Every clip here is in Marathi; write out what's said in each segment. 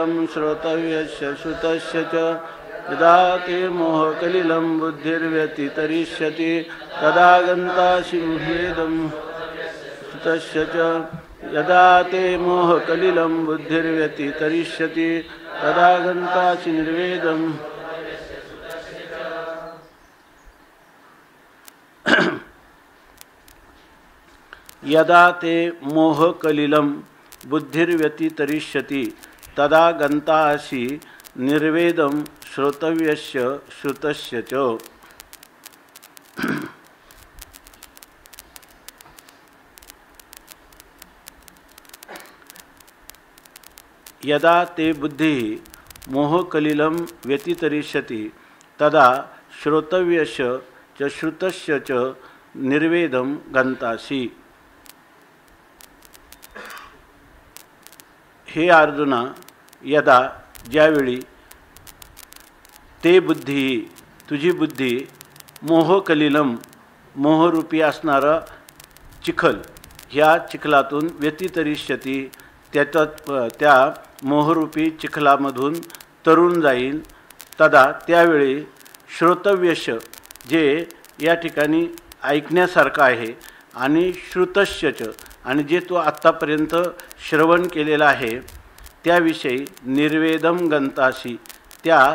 निर्वेदं श्रोतव्यस्य श्रुतस्य च यदा ते मोहकलिलं बुद्धिर्व्यतितरिष्यति तदा गन्तासि निर्वेदं श्रुतस्य च यदा ते मोहकलिलं बुद्धिर्व्यतितरिष्यति तदा गन्तासि निर्वेदं यदा ते मोहकलिलं बुद्धिर्व्यतितरिष्यति तदा गन्तासि निर्वेदं श्रोतव्यस्य श्रुतस्य च। यदा ते बुद्धि मोहकलिलं व्यतितरिष्यति तदा श्रोतव्यस्य च श्रुतस्य च निर्वेदं गन्तासि। हे अर्जुना, यदा ज्यावेळी ते बुद्धी तुझी बुद्धी मोहकलिलं मोहरूपी असणारा चिखल ह्या चिखलातून व्यतितरिष्यति त्या मोहरूपी चिखलामधून तरुण जाईल तदा त्यावेळी श्रोतव्यश जे या ठिकाणी ऐकण्यासारखं आहे आणि श्रुतश्यच आणि जे तो आत्तापर्यंत श्रवण केलेला आहे त्याविषयी निर्वेदम गंतासी त्या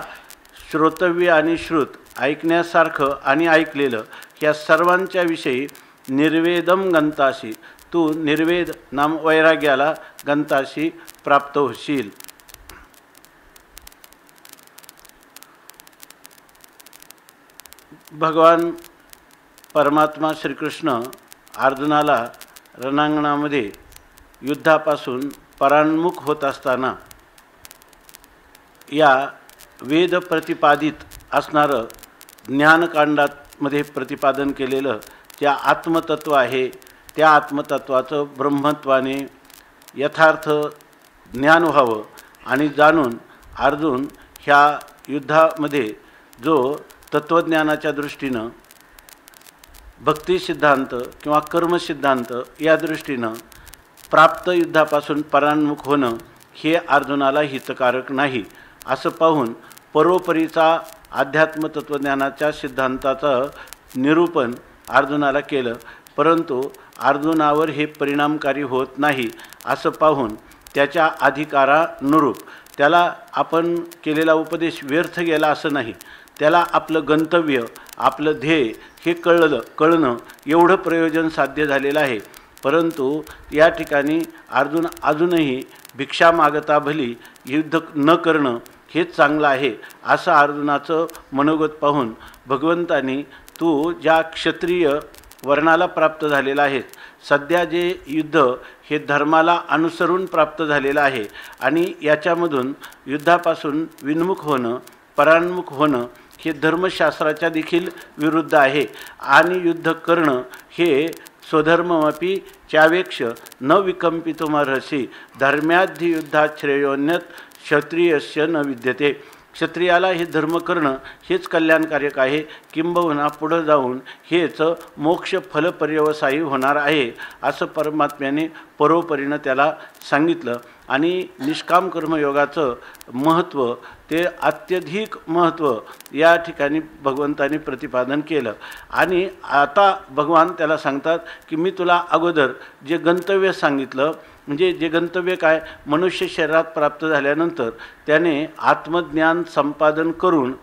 श्रोतव्य आणि श्रुत ऐकण्यासारखं आणि ऐकलेलं या सर्वांच्या विषयी निर्वेदम गंतासी तू निर्वेद नाम वैराग्याला गंतासी प्राप्त होशील। भगवान परमात्मा श्रीकृष्ण अर्जुनाला रणांगणामध्ये युद्धापासून परान्मुख होत असताना या वेद प्रतिपादित असणारं ज्ञानकांडामध्ये प्रतिपादन केलेलं जे आत्मतत्व आहे त्या आत्मतत्वाचं ब्रह्मत्वाने यथार्थ ज्ञान व्हावं आणि जाणून अर्जुन ह्या युद्धामध्ये जो तत्वज्ञानाच्या दृष्टीनं भक्ती सिद्धांत किंवा कर्मसिद्धांत या दृष्टीनं प्राप्त युद्धापासून परान्मुख होणं हे अर्जुनाला हितकारक नाही असं पाहून परोपरीचा अध्यात्म तत्वज्ञानाच्या सिद्धांताचं निरूपण अर्जुनाला केलं, परंतु अर्जुनावर हे परिणामकारी होत नाही असं पाहून त्याच्या अधिकारानुरूप त्याला आपण केलेला उपदेश व्यर्थ गेला असं नाही, त्याला आपलं गंतव्य आपलं ध्येय हे कळणं एवढं प्रयोजन साध्य झालेलं आहे। परंतु या ठिकाणी अर्जुन अजूनही भिक्षा मागता भली युद्ध न करणं हेच चांगलं आहे असं अर्जुनाचं मनोगत पाहून भगवंतांनी तू ज्या क्षत्रिय वर्णाला प्राप्त झालेला आहे सध्या जे युद्ध हे धर्माला अनुसरून प्राप्त झालेलं आहे आणि याच्यामधून युद्धापासून विन्मुख होणं परान्मुख होणं हे धर्मशास्त्राच्या देखील विरुद्ध आहे आणि युद्ध करणं हे स्वधर्ममपि चावेक्ष न विकंपितुमर्हसि धर्म्याद्धि युद्धात् श्रेयोन्यत क्षत्रियस्य न विद्यते। क्षत्रियाला हे धर्म करणं हेच कल्याणकारक आहे, किंबहुना पुढं जाऊन हेच मोक्ष फलपर्यवसायी होणार आहे असं परमात्म्याने परोपरीनं त्याला सांगितलं। आणि निष्काम कर्मयोगाचं महत्त्व ते अत्यधिक महत्त्व या ठिकाणी भगवंतांनी प्रतिपादन केलं आणि आता भगवान त्याला सांगतात की मी तुला अगोदर जे गंतव्य सांगितलं म्हणजे जे गंतव्य काय मनुष्य शरीरात प्राप्त झाल्यानंतर त्याने आत्मज्ञान संपादन करून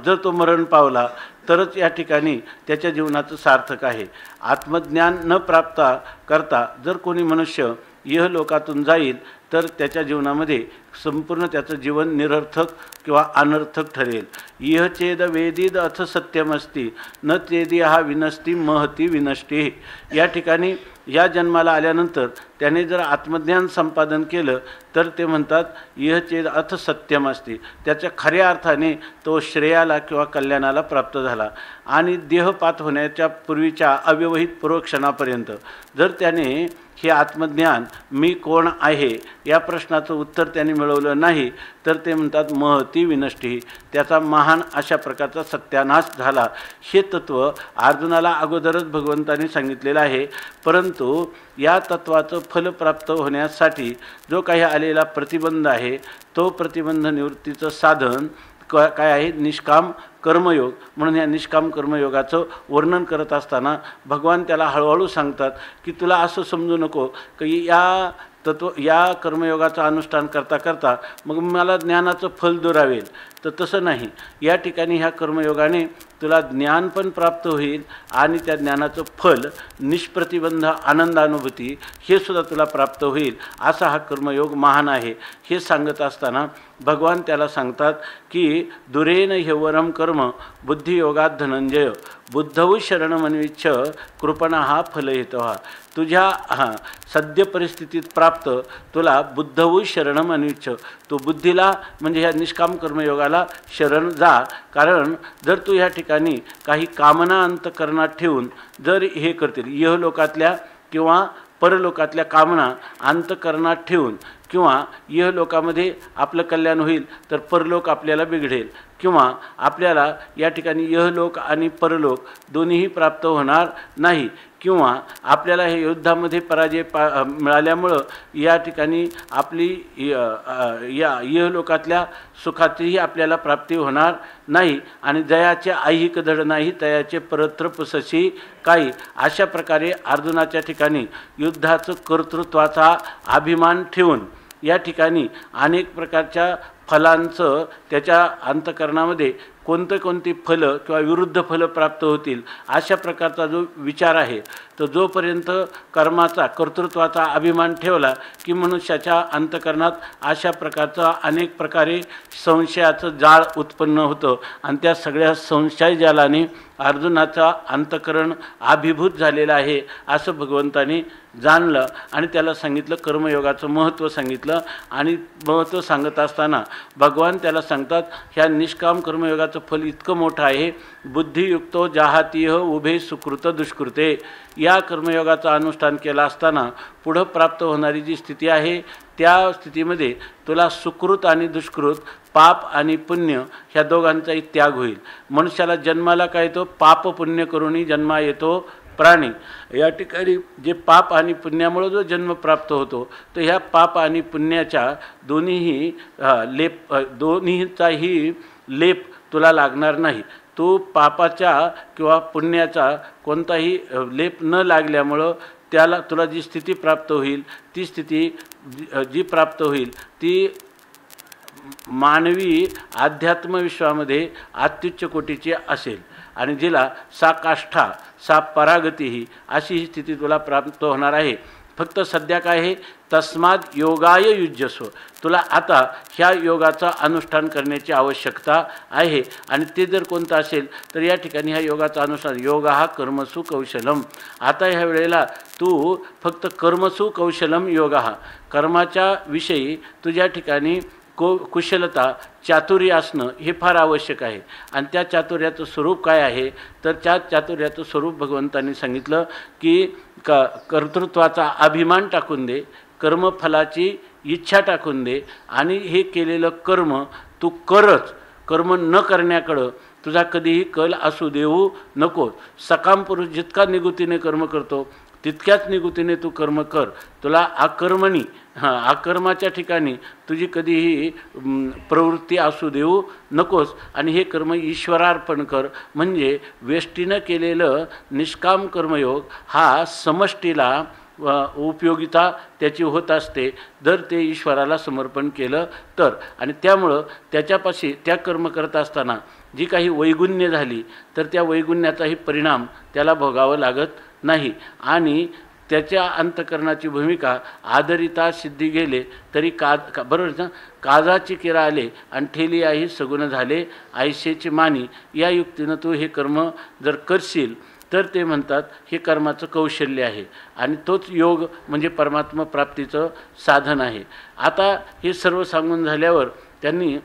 जर तो मरण पावला तरच या ठिकाणी त्याच्या जीवनाचं सार्थक आहे। आत्मज्ञान न प्राप्त करता जर कोणी मनुष्य इहलोकातून जाईल तर त्याच्या जीवनामध्ये संपूर्ण त्याचं जीवन निरर्थक किंवा अनर्थक ठरेल। इह चेद वेदीद अथ सत्यमस्ती न चेदी हा विनष्टी महती विनष्टी। या ठिकाणी या जन्माला आल्यानंतर त्याने जर आत्मज्ञान संपादन केलं तर ते म्हणतात इह चेद अथ सत्यम असते, त्याच्या खऱ्या अर्थाने तो श्रेयाला किंवा कल्याणाला प्राप्त झाला। आणि देहपात होण्याच्या पूर्वीच्या अव्यवहित पूर्वक्षणापर्यंत जर त्याने हे आत्मज्ञान मी कोण आहे या प्रश्नाचं उत्तर त्यांनी मिळवलं नाही, तर ते म्हणतात महती विनष्टी, त्याचा महान अशा प्रकारचा सत्यानाश झाला. हे तत्त्व अर्जुनाला अगोदरच भगवंतांनी सांगितलेलं आहे. परंतु या तत्त्वाचं फल प्राप्त होण्यासाठी जो काही आलेला प्रतिबंध आहे, तो प्रतिबंध निवृत्तीचं साधन काय आहे? निष्काम कर्मयोग. म्हणून या निष्काम कर्मयोगाचं वर्णन करत असताना भगवान त्याला हळूहळू सांगतात की तुला असं समजू नको की या कर्मयोगाचं अनुष्ठान करता करता मग मला ज्ञानाचं फल दुरावेल, तर तसं नाही. या ठिकाणी ह्या कर्मयोगाने तुला ज्ञान पण प्राप्त होईल आणि त्या ज्ञानाचं फल निष्प्रतिबंध आनंदानुभूती हे सुद्धा तुला प्राप्त होईल. असा हा कर्मयोग महान आहे. हे सांगत असताना भगवान त्याला सांगतात की दुरेन ह्यवरम कर्म बुद्धियोगात धनंजय बुद्धौ शरणमन्विच्छ कृपणा हा फलहेतवा. तुझ्या सद्य परिस्थितीत प्राप्त तुला बुद्धौ शरणम अन्विच्छ, तू बुद्धीला म्हणजे ह्या निष्काम कर्मयोगाला शरण जा. कारण जर तू ह्या ठिकाणी काही कामना अंतकरणात ठेवून जर हे करतील, इहलोकातल्या किंवा परलोकातल्या कामना अंतकरणात ठेवून किंवा इहलोकामध्ये आपलं कल्याण होईल तर परलोक आपल्याला बिघडेल, किंवा आपल्याला या ठिकाणी इहलोक आणि परलोक दोन्हीही प्राप्त होणार नाही, किंवा आपल्याला हे युद्धामध्ये पराजय मिळाल्यामुळं या ठिकाणी आपली या इहलोकातल्या सुखाचीही आपल्याला प्राप्ती होणार नाही, आणि जयाचे ऐहिक धड नाही तयाचे परत्र पुसशी काही. अशा प्रकारे अर्जुनाच्या ठिकाणी युद्धाचं कर्तृत्वाचा अभिमान ठेवून या ठिकाणी अनेक प्रकारच्या फलांचं त्याच्या अंतकरणामध्ये कोणती फलं किंवा विरुद्ध फलं प्राप्त होतील अशा प्रकारचा जो विचार आहे, तो जोपर्यंत कर्माचा कर्तृत्वाचा अभिमान ठेवला की मनुष्याच्या अंतकरणात अशा प्रकारचा अनेक प्रकारे संशयाचं जाळ उत्पन्न होतं, आणि त्या सगळ्या संशय जालाने अर्जुनाचा अंतकरण अभिभूत झालेला आहे असं भगवंतानी जाणलं आणि त्याला सांगितलं, कर्मयोगाचं महत्त्व सांगितलं. आणि महत्त्व सांगत असताना भगवान त्याला सांगतात ह्या निष्काम कर्मयोगाचं फल इतकं मोठं आहे, बुद्धियुक्तो जाहातीह उभे सुकृत दुष्कृते. या कर्मयोगाचं अनुष्ठान केलं असताना पुढं प्राप्त होणारी जी स्थिती आहे त्या स्थितीमध्ये तुला सुकृत आणि दुष्कृत, पाप आणि पुण्य ह्या दोघांचाही त्याग होईल. मनुष्याला जन्माला काय येतो? पाप पुण्य करूनही जन्मा येतो प्राणी. या ठिकाणी जे पाप आणि पुण्यामुळे जो जन्म प्राप्त होतो, तर ह्या पाप आणि पुण्याच्या दोन्हीचाही लेप तुला लागणार नाही. तो पापाच्या किंवा पुण्याचा कोणताही लेप न लागल्यामुळं तुला जी स्थिती प्राप्त होईल, ती स्थिती जी प्राप्त होईल ती मानवी अध्यात्मविश्वामध्ये अत्युच्च कोटीची असेल, आणि जिला सा काष्ठा सा परागती ही अशी ही स्थिती तुला प्राप्त होणार आहे. फक्त सध्या काय आहे? तस्माद योगाय युज्यस्व. तुला आता ह्या योगाचं अनुष्ठान करण्याची आवश्यकता आहे, आणि ते जर कोणतं असेल तर या ठिकाणी ह्या योगाचा अनुष्ठान, योग हा कर्मसु कौशलम. आता ह्या वेळेला तू फक्त कर्मसु कौशलम योग हा, कर्माच्या विषयी तुझ्या ठिकाणी कुशलता चातुर्य असणं हे फार आवश्यक आहे. आणि त्या चातुर्याचं स्वरूप काय आहे? तर त्या चातुर्याचं स्वरूप भगवंतांनी सांगितलं की कर्तृत्वाचा अभिमान टाकून दे, कर्मफलाची इच्छा टाकून दे, आणि हे केलेलं कर्म तू करच. कर्म न करण्याकडं तुझा कधीही कल असू देऊ नको. सकाम पुरुष जितका निगुतीने कर्म करतो तितक्याच निगुतीने तू कर्म कर. तुला आकर्मणी आकर्माच्या ठिकाणी तुझी कधीही प्रवृत्ती असू देऊ नकोस, आणि हे कर्म ईश्वरार्पण कर. म्हणजे वेष्टीनं केलेलं निष्काम कर्मयोग हा समष्टीला उपयोगिता त्याची होत असते जर ते ईश्वराला समर्पण केलं तर. आणि त्यामुळं त्याच्यापाशी त्या कर्म करत असताना जी काही वैगुण्य झाली तर त्या वैगुण्याचाही परिणाम त्याला भोगावं लागत नाही, आणि त्याच्या अंतकरणाची भूमिका आदरिता सिद्धी गेले तरी बरोबर ना, काजाची किरा आले आणि ठेली आई सगुण झाले आयशेची मानी. या युक्तीनं तू हे कर्म जर करशील तर ते म्हणतात हे कर्माचं कौशल्य आहे, आणि तोच योग म्हणजे परमात्मा प्राप्तीचं साधन आहे. आता हे सर्व सांगून झाल्यावर त्यांनी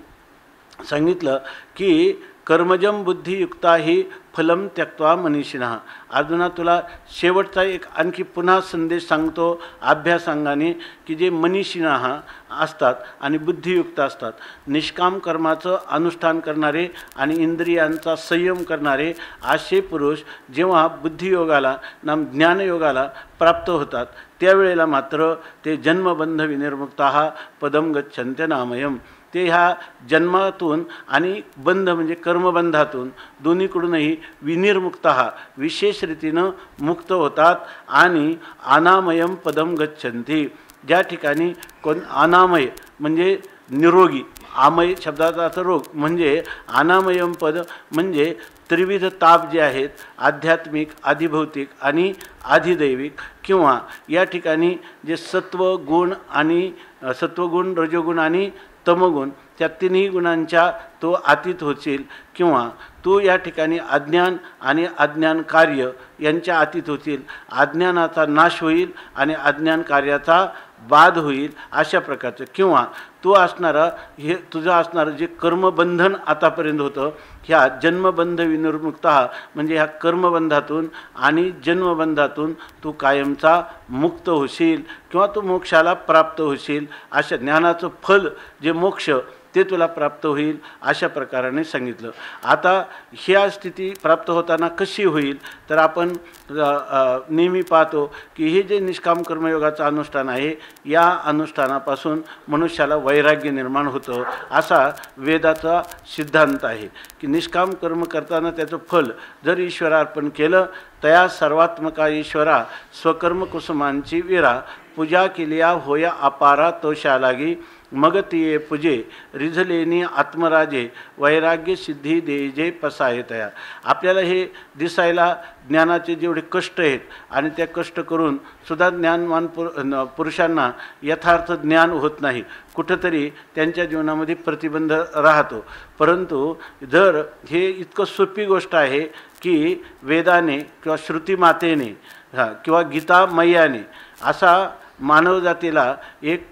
सांगितलं की कर्मजम बुद्धियुक्ता ही फलम त्यक्त्वा मनीषिणः. अर्जुना, तुला शेवटचा एक आणखी पुन्हा संदेश सांगतो अभ्यासांगाने, की जे मनीषिणः असतात आणि बुद्धियुक्त असतात, निष्काम कर्माचं अनुष्ठान करणारे आणि इंद्रियांचा संयम करणारे असे पुरुष जेव्हा बुद्धियोगाला ज्ञानयोगाला प्राप्त होतात त्यावेळेला मात्र ते जन्मबंध विनिर्मुक्तः पदम गच्छन्त्य नामयम. ते ह्या जन्मातून आणि बंध म्हणजे कर्मबंधातून दोन्हीकडूनही विनिर्मुक्तः विशेष रीतीनं मुक्त होतात आणि अनामयम पदम गच्छन्ति. ज्या ठिकाणी अनामय म्हणजे निरोगी, आमय शब्दाचा अर्थ रोग, म्हणजे अनामयम पद म्हणजे त्रिविध ताप जे आहेत, आध्यात्मिक, आधिभौतिक आणि आधिदैविक, किंवा या ठिकाणी जे सत्वगुण, रजोगुण आणि तमगुण, त्या तिन्ही गुणांच्या तो अतीत होशील, किंवा तू या ठिकाणी अज्ञान आणि अज्ञान कार्य यांच्या अतीत होशील. अज्ञानाचा नाश होईल आणि अज्ञान कार्याचा बाध होईल अशा प्रकारचं. किंवा तू असणारा तुझं असणारं जे कर्मबंधन आतापर्यंत होतं, ह्या जन्मबंध विनिर्मुक्तः म्हणजे ह्या कर्मबंधातून आणि जन्मबंधातून तू कायमचा मुक्त होशील किंवा तू मोक्षाला प्राप्त होशील. अशा ज्ञानाचं फल जे मोक्ष ते तुला प्राप्त होईल अशा प्रकाराने सांगितलं. आता ह्या स्थिती प्राप्त होताना कशी होईल, तर आपण नेहमी पाहतो की हे जे निष्काम कर्मयोगाचं अनुष्ठान आहे, या अनुष्ठानापासून मनुष्याला वैराग्य निर्माण होतं असा वेदाचा सिद्धांत आहे. की निष्काम कर्म करताना त्याचं फल जर ईश्वरार्पण केलं, तया सर्वात्मका ईश्वरा स्वकर्म कुसुमांची वीरा, पूजा केलिया होया अपारा तोषा लागी, मग तिये पूजे रिझलेनी आत्मराजे, वैराग्य सिद्धी देजे पसायतया. आपल्याला हे दिसायला ज्ञानाचे जेवढे कष्ट आहेत आणि त्या कष्ट करून सुद्धा ज्ञानवान पुरुषांना यथार्थ ज्ञान होत नाही, कुठंतरी त्यांच्या जीवनामध्ये प्रतिबंध राहतो. परंतु जर हे इतकं सोपी गोष्ट आहे की वेदाने किंवा श्रुतीमातेने किंवा गीता मैयाने असा मानवजातीला एक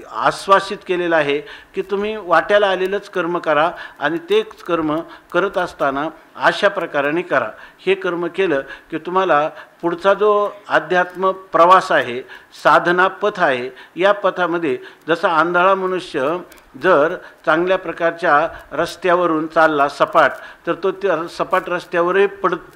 आश्वासित केलेलं आहे की तुम्ही वाट्याला आलेलंच कर्म करा आणि तेच कर्म करत असताना अशा प्रकाराने करा. हे कर्म केलं की तुम्हाला पुढचा जो अध्यात्म प्रवास आहे, साधना पथ आहे, या पथामध्ये जसा आंधळा मनुष्य जर चांगल्या प्रकारच्या रस्त्यावरून चालला सपाट, तर तो त्या सपाट रस्त्यावरही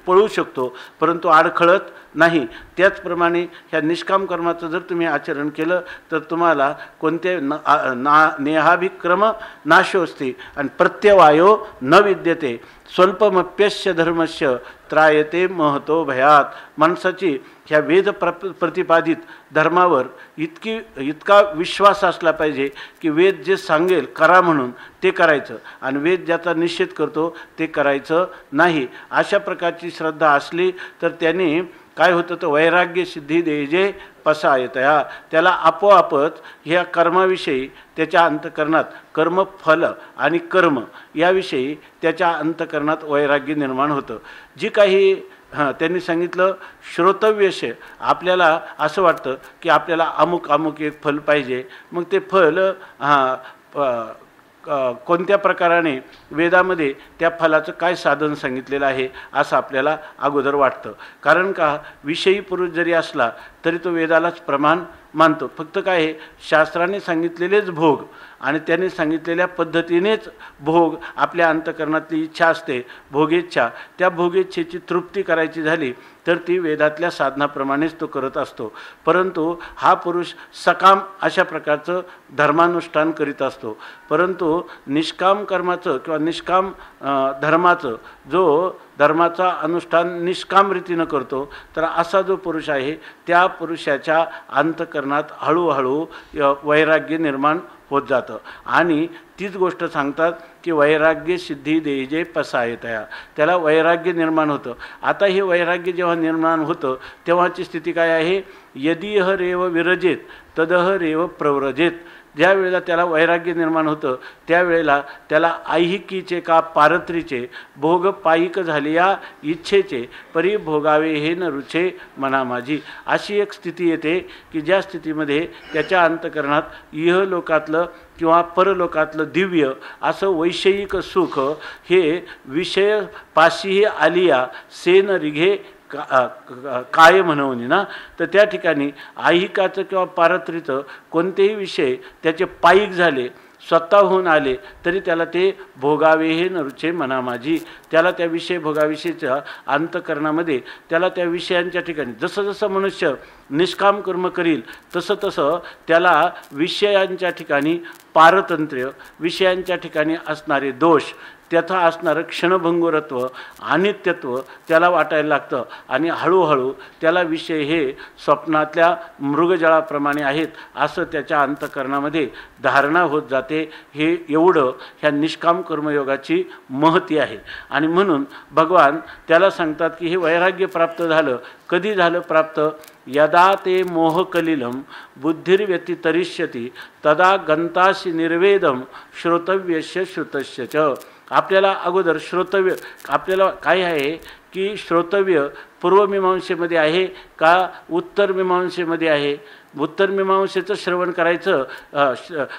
पळू शकतो, परंतु अडखळत नाही. त्याचप्रमाणे ह्या निष्काम कर्माचं जर तुम्ही आचरण केलं तर तुम्हाला कोणते नेहाभिक्रम नाशोस्ती आणि प्रत्यवायो न विद्यते, स्वल्पमप्यस्य धर्मस्य त्रायते महतो भयात. माणसाची ह्या वेद प्रतिपादित धर्मावर इतका विश्वास असला पाहिजे की वेद जे सांगेल करा म्हणून ते करायचं आणि वेद ज्याचा निषेध करतो ते करायचं नाही. अशा प्रकारची श्रद्धा असली तर त्याने काय होतं, तर वैराग्य सिद्धी देजे पसायतया. त्याला आपोआपच ह्या कर्माविषयी त्याच्या अंतःकरणात कर्मफल आणि कर्म याविषयी त्याच्या अंतःकरणात वैराग्य निर्माण होतं. जी काही त्यांनी सांगितलं श्रोतव्यश, आपल्याला असं वाटतं की आपल्याला अमुक एक फल पाहिजे, मग ते फल कोणत्या प्रकाराने वेदामध्ये त्या फलाचं काय साधन सांगितलेलं आहे असं आपल्याला अगोदर वाटतं. कारण का, विषयी पुरुष जरी असला तरी तो वेदालाच प्रमाण मानतो. फक्त काय आहे, शास्त्राने सांगितलेलेच भोग आणि त्याने सांगितलेल्या पद्धतीनेच भोग आपल्या अंतःकरणातली इच्छा असते, भोगेच्छा. त्या भोगेच्छेची तृप्ती करायची झाली तर ती वेदातल्या साधनाप्रमाणेच तो करत असतो. परंतु हा पुरुष सकाम अशा प्रकारचं धर्मानुष्ठान करीत असतो. परंतु निष्काम कर्माचं किंवा निष्काम धर्माचं जो धर्माचा अनुष्ठान निष्काम रीतीनं करतो, तर असा जो पुरुष आहे त्या पुरुषाच्या अंतःकरणात हळूहळू वैराग्य निर्माण होत जातं. आणि तीच गोष्ट सांगतात की वैराग्य सिद्धी देजे पसायतया, त्याला वैराग्य निर्माण होतं. आता हे वैराग्य जेव्हा निर्माण होतं तेव्हाची स्थिती काय आहे, यदीह रेव विरजेत तदह रेव प्रव्रजेत. ज्या वेळेला त्याला वैराग्य निर्माण होतं त्यावेळेला त्याला ऐहिकीचे का पारत्रीचे भोग पायिक झाले या इच्छेचे परी भोगावे हे न रुचे मना माझी, अशी एक स्थिती येते की ज्या स्थितीमध्ये त्याच्या अंतकरणात इहलोकातलं किंवा परलोकातलं दिव्य असं वैषयिक सुख हे विषय पाशीही आलिया सेन रिघे काय म्हणून ना, तर त्या ठिकाणी ऐहिकाचं किंवा पारत्रीचं कोणतेही विषय त्याचे पायिक झाले, स्वतःहून आले तरी त्याला ते भोगावे हे नरुचे मना माझी, त्याला त्या विषय भोगाविषयीच्या अंतकरणामध्ये त्याला त्या विषयांच्या ठिकाणी जसं जसं मनुष्य निष्काम कर्म करील तसं तसं त्याला विषयांच्या ठिकाणी पारतंत्र्य, विषयांच्या ठिकाणी असणारे दोष, त्याचा असणारं क्षणभंगुरत्व, अनित्यत्व त्याला वाटायला लागतं आणि हळूहळू त्याला विषय हे स्वप्नातल्या मृगजळाप्रमाणे आहेत असं त्याच्या अंतकरणामध्ये धारणा होत जाते. हे एवढं ह्या निष्काम कर्मयोगाची महती आहे. आणि म्हणून भगवान त्याला सांगतात की हे वैराग्य प्राप्त झालं. कधी झालं प्राप्त? यदा ते मोहकलिलम बुद्धिर्व्यतितरिष्यति तदा गंताशी निर्वेदम श्रोतव्यस्य श्रुतस्य च. आपल्याला अगोदर श्रोतव्य आपल्याला काय आहे की श्रोतव्य पूर्वमीमांसेमध्ये आहे का उत्तर मीमांसेमध्ये आहे? उत्तर मीमांसेचं श्रवण करायचं.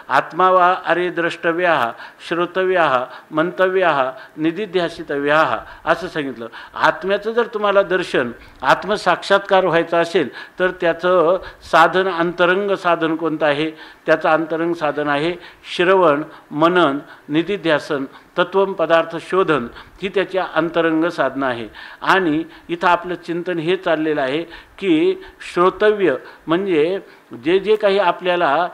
आत्मा वा अरे द्रष्टव्या श्रोतव्या मंतव्या निदिध्यासितव्या असं सांगितलं. आत्म्याचं जर तुम्हाला दर्शन आत्मसाक्षात्कार व्हायचा असेल तर त्याचं साधन अंतरंग साधन कोणतं आहे? त्याचं अंतरंग साधन आहे श्रवण, मनन, निदिध्यासन, तत्वम पदार्थ शोधन ही त्याच्या अंतरंग साधनं आहे. आणि इथं आपलं चिंतन हे चाललेलं आहे की श्रोतव्य म्हणजे जे जे काही आपल्याला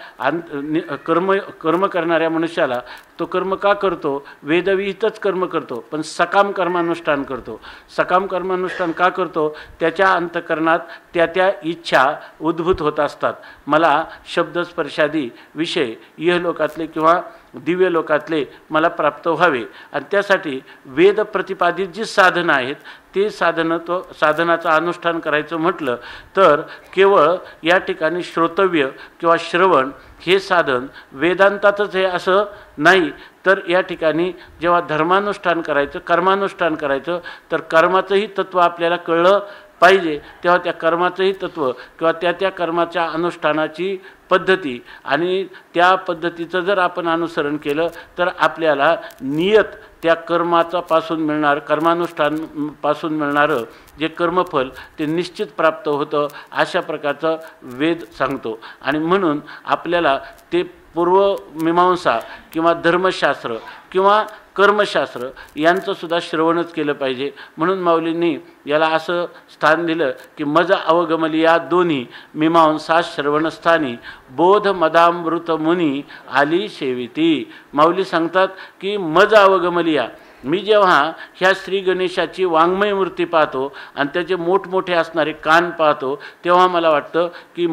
कर्म करणाऱ्या मनुष्याला तो कर्म का करतो? वेदविहितच कर्म करतो, पण सकाम कर्मानुष्ठान करतो. सकाम कर्मानुष्ठान का करतो? त्याच्या अंतकरणात त्या त्या इच्छा उद्भूत होत असतात. मला शब्दस्पर्शादी विषय इहलोकातले किंवा दिव्य लोकातले मला प्राप्त व्हावे आणि त्यासाठी वेद प्रतिपादित जी साधनं आहेत ते साधनाचं अनुष्ठान करायचं म्हटलं तर केवळ या ठिकाणी श्रोतव्य किंवा श्रवण हे साधन वेदांतातच हे असं नाही, तर या ठिकाणी जेव्हा धर्मानुष्ठान करायचं, कर्मानुष्ठान करायचं तर कर्माचंही तत्त्व आपल्याला कळलं पाहिजे. तेव्हा त्या कर्माचंही तत्त्व किंवा त्या त्या कर्माच्या अनुष्ठानाची पद्धती आणि त्या पद्धतीचं जर आपण अनुसरण केलं तर आपल्याला नियत त्या कर्माचा पासून मिळणार, कर्मानुष्ठानपासून मिळणारं जे कर्मफल ते निश्चित प्राप्त होतं अशा प्रकारचं वेद सांगतो. आणि म्हणून आपल्याला ते पूर्वमीमांसा किंवा धर्मशास्त्र किंवा कर्मशास्त्र यांचंसुद्धा श्रवणच केलं पाहिजे. म्हणून माऊलींनी याला असं स्थान दिलं की मज अवगमली या दोन्ही मीमांसा श्रवणस्थानी बोध मदामृत मुनी आली सेविती. माऊली सांगतात की मज अवगमलिया, मी जेव्हा ह्या श्री गणेशाची वाङ्मय मूर्ती पाहतो आणि त्याचे मोठमोठे असणारे कान पाहतो तेव्हा मला वाटतं की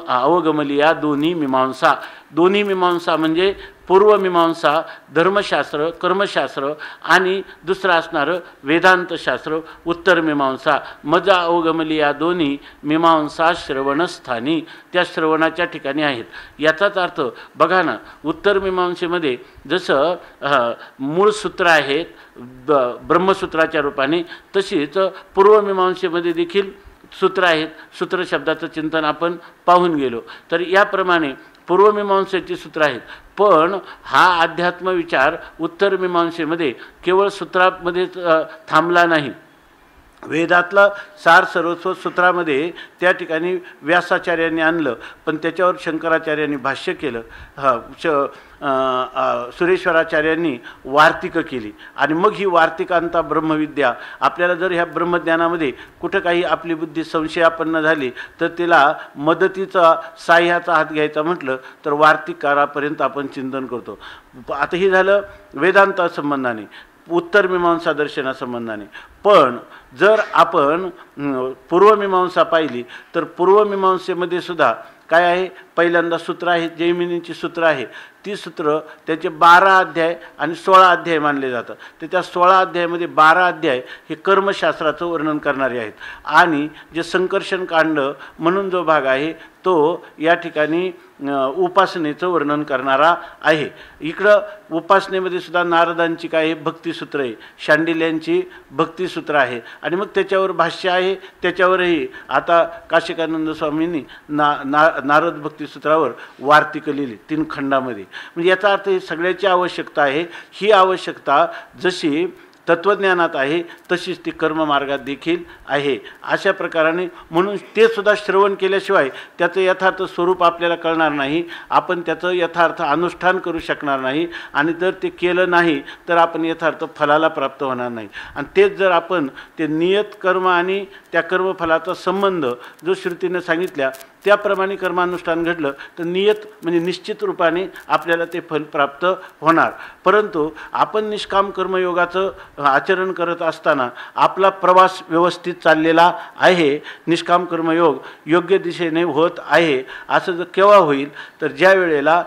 अवगमली या दोन्ही मीमांसा. दोन्ही मीमांसा म्हणजे पूर्वमीमांसा धर्मशास्त्र कर्मशास्त्र आणि दुसरं असणारं वेदांतशास्त्र उत्तरमीमांसा. मजा अवगमली या दोन्ही मीमांसा श्रवणस्थानी, त्या श्रवणाच्या ठिकाणी आहेत. याचाच अर्थ बघा ना, उत्तरमीमांसेमध्ये जसं मूळ सूत्र आहेत ब्रह्मसूत्राच्या रूपाने तशीच पूर्वमीमांसेमध्ये देखील सूत्र आहेत. सूत्र शब्दाचं चिंतन आपण पाहून गेलो तर याप्रमाणे पूर्वमीमांसेची सूत्र आहेत. पण हा अध्यात्म विचार उत्तरमीमांसेमध्ये केवळ सूत्रामध्ये थांबला नाही. वेदातलं सार सर्वस्व सूत्रामध्ये त्या ठिकाणी व्यासाचार्यांनी आणलं, पण त्याच्यावर शंकराचार्यांनी भाष्य केलं, सुरेश्वराचार्यांनी वार्तिकं केली आणि मग ही वार्तिकांता ब्रह्मविद्या. आपल्याला जर ह्या ब्रह्मज्ञानामध्ये कुठं काही आपली बुद्धी संशयापन्न झाली तर तिला मदतीचा साह्याचा हात घ्यायचा म्हटलं तर वार्तिकारापर्यंत आपण चिंतन करतो. आता हे झालं वेदांता संबंधाने, उत्तरमीमांसा दर्शनासंबंधाने. पण जर आपण पूर्वमीमांसा पाहिली तर पूर्वमीमांसेमध्ये सुद्धा काय आहे? पहिल्यांदा सूत्र आहे, जैमिनींची सूत्र आहे. ती सूत्र त्याचे 12 अध्याय आणि 16 अध्याय मानले जातात. तर त्या 16 अध्यायामध्ये 12 अध्याय हे कर्मशास्त्राचं वर्णन करणारे आहेत आणि जे संकर्षण कांड म्हणून जो भाग आहे तो या ठिकाणी उपासनेचं वर्णन करणारा आहे. इकडं उपासनेमध्ये सुद्धा नारदांची काय आहे भक्तिसूत्र आहे, शांडिल्यांची भक्तिसूत्र आहे आणि मग त्याच्यावर भाष्य आहे. त्याच्यावरही आता काशिकानंद स्वामींनी नारद भक्तिसूत्रावर वार्तिक लिहिली 3 खंडामध्ये. म्हणजे याचा अर्थ ही सगळ्याची आवश्यकता आहे. ही आवश्यकता जशी तत्त्वज्ञानात आहे तशीच ती कर्ममार्गात देखील आहे. अशा प्रकाराने म्हणून ते सुद्धा श्रवण केल्याशिवाय त्याचं यथार्थ स्वरूप आपल्याला कळणार नाही, आपण त्याचं यथार्थ अनुष्ठान करू शकणार नाही आणि जर ते केलं नाही तर आपण यथार्थ फलाला प्राप्त होणार नाही. आणि तेच जर आपण ते नियत कर्म आणि त्या कर्मफलाचा संबंध जो श्रुतीने सांगितल्या त्याप्रमाणे कर्मानुष्ठान घडलं तर नियत म्हणजे निश्चित रूपाने आपल्याला ते फल प्राप्त होणार. परंतु आपण निष्काम कर्मयोगाचं आचरण करत असताना आपला प्रवास व्यवस्थित चाललेला आहे, निष्काम कर्मयोग योग्य दिशेने होत आहे. असं जर केव्हा होईल तर ज्या वेळेला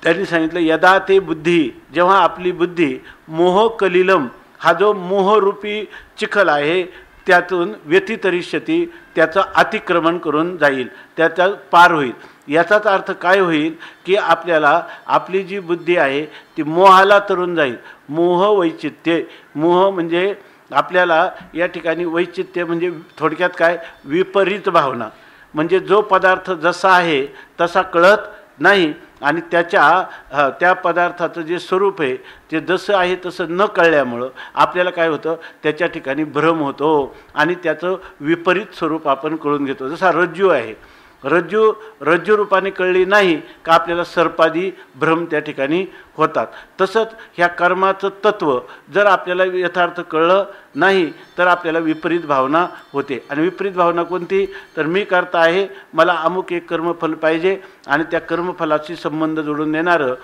त्यांनी सांगितलं यदा ते बुद्धी, जेव्हा आपली बुद्धी मोह कलिलम हा जो मोहरूपी चिखल आहे त्यातून व्यतितरिष्यती त्याचं अतिक्रमण करून जाईल, त्याचा पार होईल. याचाच अर्थ काय होईल की आपल्याला आपली जी बुद्धी आहे ती मोहाला तरून जाईल. मोह वैचित्य, मोह म्हणजे आपल्याला या ठिकाणी वैचित्य म्हणजे थोडक्यात काय विपरीत भावना, म्हणजे जो पदार्थ जसा आहे तसा कळत नाही आणि त्या पदार्थाचं जे स्वरूप आहे ते जसं आहे तसं न कळल्यामुळं आपल्याला काय होतं त्याच्या ठिकाणी भ्रम होतो आणि त्याचं विपरीत स्वरूप आपण कळून घेतो. जसा रज्जू आहे, रज्जू रूपाने कळली नाही का आपल्याला सर्पादी भ्रम त्या ठिकाणी होतात. तसंच ह्या कर्माचं तत्त्व जर आपल्याला यथार्थ कळलं नाही तर आपल्याला विपरीत भावना होते. आणि विपरीत भावना कोणती तर मी करता आहे, मला अमुक एक कर्मफल पाहिजे आणि त्या कर्मफलाशी संबंध जोडून देणारं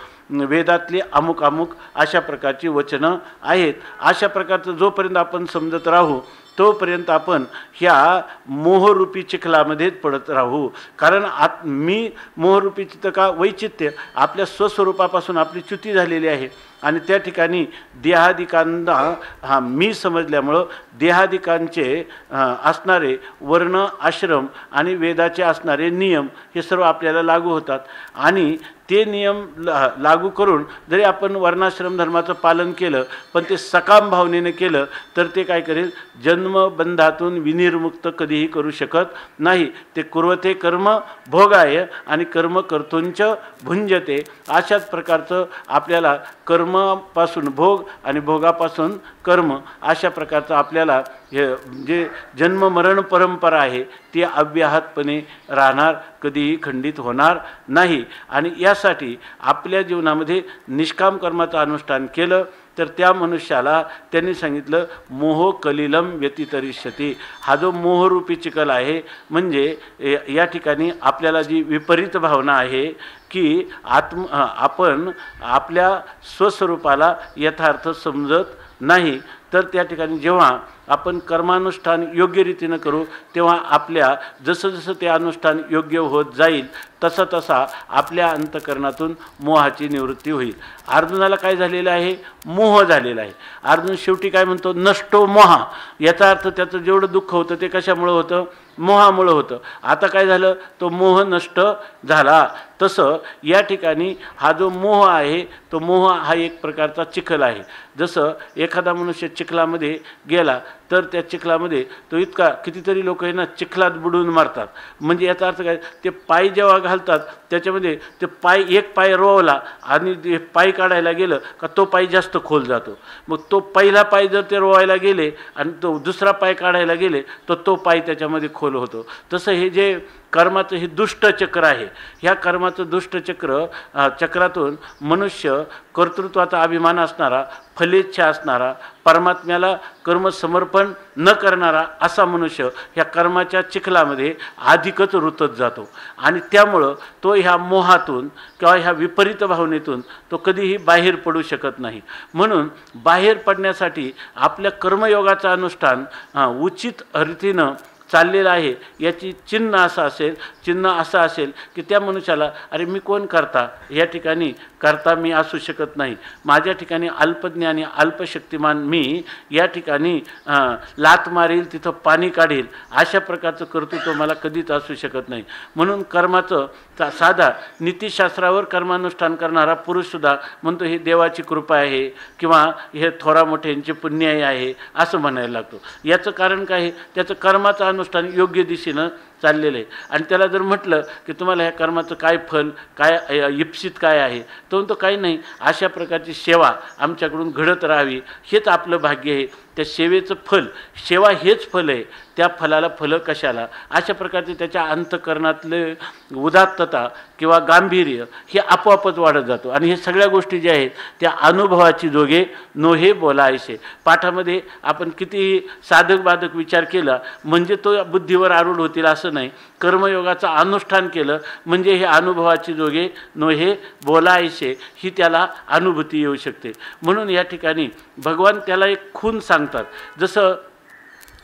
वेदातली अमुक अमुक अशा प्रकारची वचनं आहेत. अशा प्रकारचं जोपर्यंत आपण समजत राहू तोपर्यंत आपण ह्या मोहरूपी चिखलामध्येच पडत राहू. कारण मी मोहरूपी चित्त वैचित्य आपल्या स्वस्वरूपापासून आपली च्युती झालेली आहे आणि त्या ठिकाणी देहादिकांना मी समजल्यामुळं देहादिकांचे असणारे वर्ण आश्रम आणि वेदाचे असणारे नियम हे सर्व आपल्याला लागू होतात आणि ते नियम लागू करून जरी आपण वर्णाश्रम धर्माचं पालन केलं पण ते सकाम भावनेने केलं तर ते काय करेल जन्मबंधातून विनिर्मुक्त कधीही करू शकत नाही. ते कुर्वते कर्म भोगाय आणि कर्म कर्तुंच भुंजते. अशाच प्रकारचं आपल्याला कर्मापासून भोग आणि भोगापासून कर्म अशा प्रकारचं आपल्याला जे जन्ममरण परंपरा आहे ती अव्याहतपणे राहणार, कधीही खंडित होणार नाही. आणि यासाठी आपल्या जीवनामध्ये निष्काम कर्माचं अनुष्ठान केलं तर त्या मनुष्याला त्यांनी सांगितलं मोह कलिलम व्यतितरिष्यती. हा जो मोहरूपी चिखल आहे म्हणजे या ठिकाणी आपल्याला जी विपरीत भावना आहे की आपण आपल्या स्वस्वरूपाला यथार्थ समजत नाही तर त्या ठिकाणी जेव्हा आपण कर्मानुष्ठान योग्य रीतीनं करू तेव्हा आपल्या जसं जसं ते अनुष्ठान योग्य होत जाईल तसा तसा आपल्या अंतःकरणातून मोहाची निवृत्ती होईल. अर्जुनाला काय झालेलं आहे मोह झालेला आहे. अर्जुन शेवटी काय म्हणतो नष्टो मोहा. याचा अर्थ त्याचं जेवढं दुःख होतं ते कशामुळं होतं मोहामुळं होतं. आता काय झालं तो मोह नष्ट झाला. तसं या ठिकाणी हा जो मोह आहे तो मोह हा एक प्रकारचा चिखल आहे. जसं एखादा मनुष्य चिखलामध्ये गेला तर त्या चिखलामध्ये तो इतका कितीतरी लोक आहे ना चिखलात बुडून मारतात. म्हणजे याचा अर्थ काय ते पाय जेव्हा घालतात त्याच्यामध्ये ते एक पाय रोवला आणि ते पाय काढायला गेलं का तो पाय जास्त खोल जातो. मग तो पहिला पाय जर ते रोवायला गेले आणि तो दुसरा पाय काढायला गेले तर तो पाय त्याच्यामध्ये खोल होतो. तसं हे जे कर्माचं हे दुष्टचक्र आहे, ह्या कर्माचं दुष्टचक्र चक्रातून मनुष्य कर्तृत्वाचा अभिमान असणारा, फलेच्छा असणारा, परमात्म्याला कर्मसमर्पण न करणारा असा मनुष्य ह्या कर्माच्या चिखलामध्ये अधिकच रुतत जातो आणि त्यामुळं तो ह्या मोहातून किंवा ह्या विपरीत भावनेतून तो कधीही बाहेर पडू शकत नाही. म्हणून बाहेर पडण्यासाठी आपल्या कर्मयोगाचं अनुष्ठान उचित रीतीनं चाललेलं आहे याची चिन्ह असं असेल की त्या मनुष्याला अरे मी कोण करता, या ठिकाणी करता मी असू शकत नाही, माझ्या ठिकाणी अल्पज्ञानी अल्पशक्तिमान मी या ठिकाणी लात मारील तिथं पाणी काढील अशा प्रकारचं कर्तृत्व मला कधीच असू शकत नाही. म्हणून कर्माचं साधा नीतिशास्त्रावर कर्मानुष्ठान करणारा पुरुषसुद्धा म्हणतो हे देवाची कृपा आहे किंवा हे थोरा मोठ्यांचे पुण्य आहे असं म्हणायला लागतो. याचं कारण काय आहे, त्याचं कर्माचं अनुष्ठान योग्य दिशेनं चाललेलं आहे. आणि त्याला जर म्हटलं की तुम्हाला ह्या कर्माचं काय फल काय इप्सित काय आहे, तो म्हणतो काही नाही, अशा प्रकारची सेवा आमच्याकडून घडत राहावी हेच आपलं भाग्य आहे. त्या सेवेचं फल, सेवा हेच फल आहे, त्या फलाला फलं कशाला, अशा प्रकारचे त्याच्या अंतःकरणातले उदात्तता किंवा गांभीर्य हे आपोआपच वाढत जातो. आणि हे सगळ्या गोष्टी ज्या आहेत त्या अनुभवाची जोगे नोहे बोलायचे. पाठामध्ये आपण कितीही साधक बाधक विचार केला म्हणजे तो बुद्धीवर आरूढ होतील असं नाही. कर्मयोगाचं अनुष्ठान केलं म्हणजे हे अनुभवाची जोगे नोहे बोलायचे ही त्याला अनुभूती येऊ शकते. म्हणून या ठिकाणी भगवान त्याला एक खून सांगतात. जसं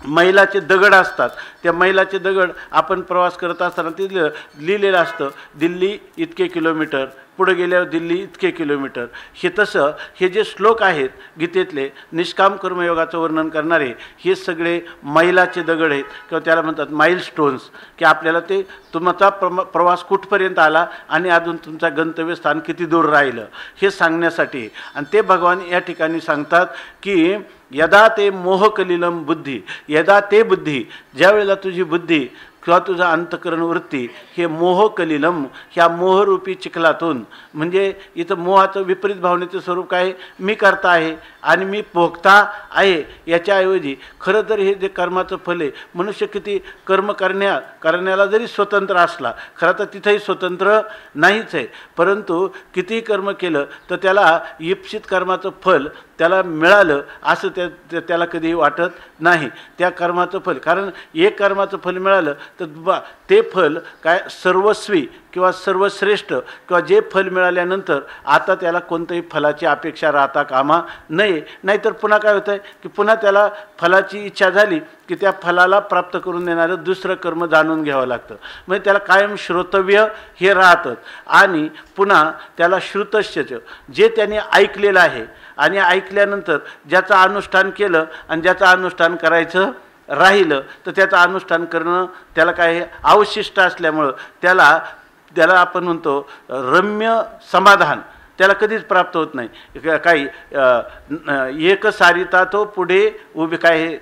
मैलाचे दगड असतात, त्या मैलाचे दगड आपण प्रवास करत असताना ते लिहिलेलं असतं दिल्ली इतके किलोमीटर, पुढे गेल्यावर दिल्ली इतके किलोमीटर. हे तसं हे जे श्लोक आहेत गीतेतले निष्काम कर्मयोगाचं वर्णन करणारे हे सगळे मैलाचे दगड आहेत किंवा त्याला म्हणतात माइलस्टोन्स, की आपल्याला ते तुमचा प्रवास कुठपर्यंत आला आणि अजून तुमचा गंतव्यस्थान किती दूर राहिलं हे सांगण्यासाठी. आणि ते भगवान या ठिकाणी सांगतात की यदा ते मोहकलिलम बुद्धी, यदा ते बुद्धी, ज्यावेळेला तुझी बुद्धी किंवा तुझा अंतकरण वृत्ती हे मोहकलिलम ह्या मोहरूपी चिखलातून, म्हणजे इथं मोहाचं विपरीत भावनेचं स्वरूप काय, मी करता आहे आणि मी भोगता आहे, याच्याऐवजी खरं तर हे जे कर्माचं फल आहे, मनुष्य किती कर्म करण्याला जरी स्वतंत्र असला, खरं तर तिथंही स्वतंत्र नाहीच आहे, परंतु कितीही कर्म केलं तर त्याला इप्सित कर्माचं फल त्याला मिळालं असं त्याला कधीही वाटत नाही. त्या कर्माचं फल, कारण एक कर्माचं फल मिळालं तर ते फल काय सर्वस्वी किंवा सर्वश्रेष्ठ किंवा जे फल मिळाल्यानंतर आता त्याला कोणत्याही फलाची अपेक्षा राहता कामा नये. नाहीतर पुन्हा काय होतं आहे की पुन्हा त्याला फलाची इच्छा झाली की त्या फलाला प्राप्त करून देणारं दुसरं कर्म जाणून घ्यावं लागतं. म्हणजे त्याला कायम श्रोतव्य हे राहतं आणि पुन्हा त्याला श्रुतश्यचं जे त्याने ऐकलेलं आहे आणि ऐकल्यानंतर ज्याचं अनुष्ठान केलं आणि ज्याचं अनुष्ठान करायचं राहिलं तर त्याचं अनुष्ठान करणं त्याला काय अवशिष्ट असल्यामुळं त्याला आपण म्हणतो रम्य समाधान त्याला कधीच प्राप्त होत नाही. काही एक सारिता तो पुढे उभे काय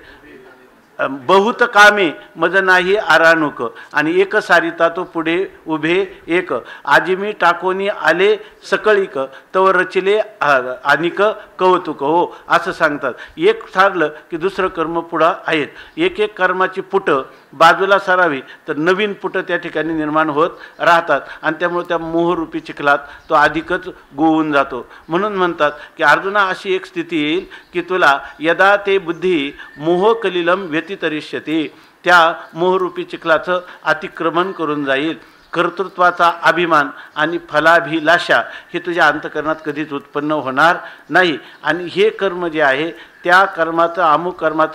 बहुत कामे मज नाही आराणुक, आणि एक सारिता तो पुढे उभे एक, आजिमी टाकोनी आले सकळीक तव रचिले अनिक कौतुक हो असं सांगतात. एक सारलं की दुसरं कर्म पुढं आहेत. एक एक कर्माची पुटं बाजूला सारावी तर नवीन पुटं त्या ठिकाणी निर्माण होत राहतात आणि त्यामुळे त्या मोहरूपी चिखलात तो अधिकच गोवून जातो. म्हणून म्हणतात की अर्जुना अशी एक स्थिती येईल की तुला यदा ते बुद्धी मोहकलिलम व्यतितरिष्यती, त्या मोहरूपी चिखलाचं अतिक्रमण करून जाईल. कर्तृत्वाचा अभिमान आणि फलाभिलाषा हे तुझ्या अंतकरणात कधीच उत्पन्न होणार नाही. आणि हे कर्म जे आहे त्या कर्माचं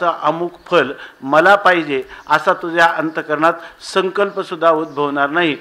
अमुक फल मला पाहिजे असा तुझ्या अंतकरणात संकल्पसुद्धा उद्भवणार नाही.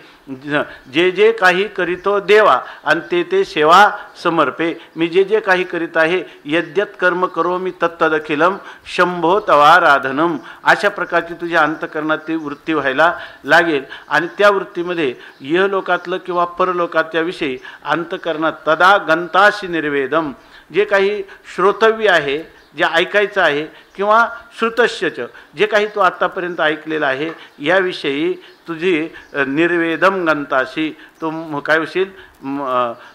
जे जे काही करीतो देवा आणि ते सेवा समर्पे, मी जे जे काही करीत आहे यद्यत कर्म करो मी तत्तदखिलम शंभो तवाराधनम, अशा प्रकारची तुझ्या अंतकरणात ती वृत्ती व्हायला लागेल. आणि त्या वृत्तीमध्ये इहलोकातलं किंवा परलोकाच्या विषयी अंतकरणात तदा गंताशी निर्वेदम, जे काही श्रोतव्य आहे जे ऐकायचं आहे किंवा श्रुतश्यच जे काही तू आत्तापर्यंत ऐकलेलं आहे याविषयी तुझी निर्वेदम गंताशी तो काय होशील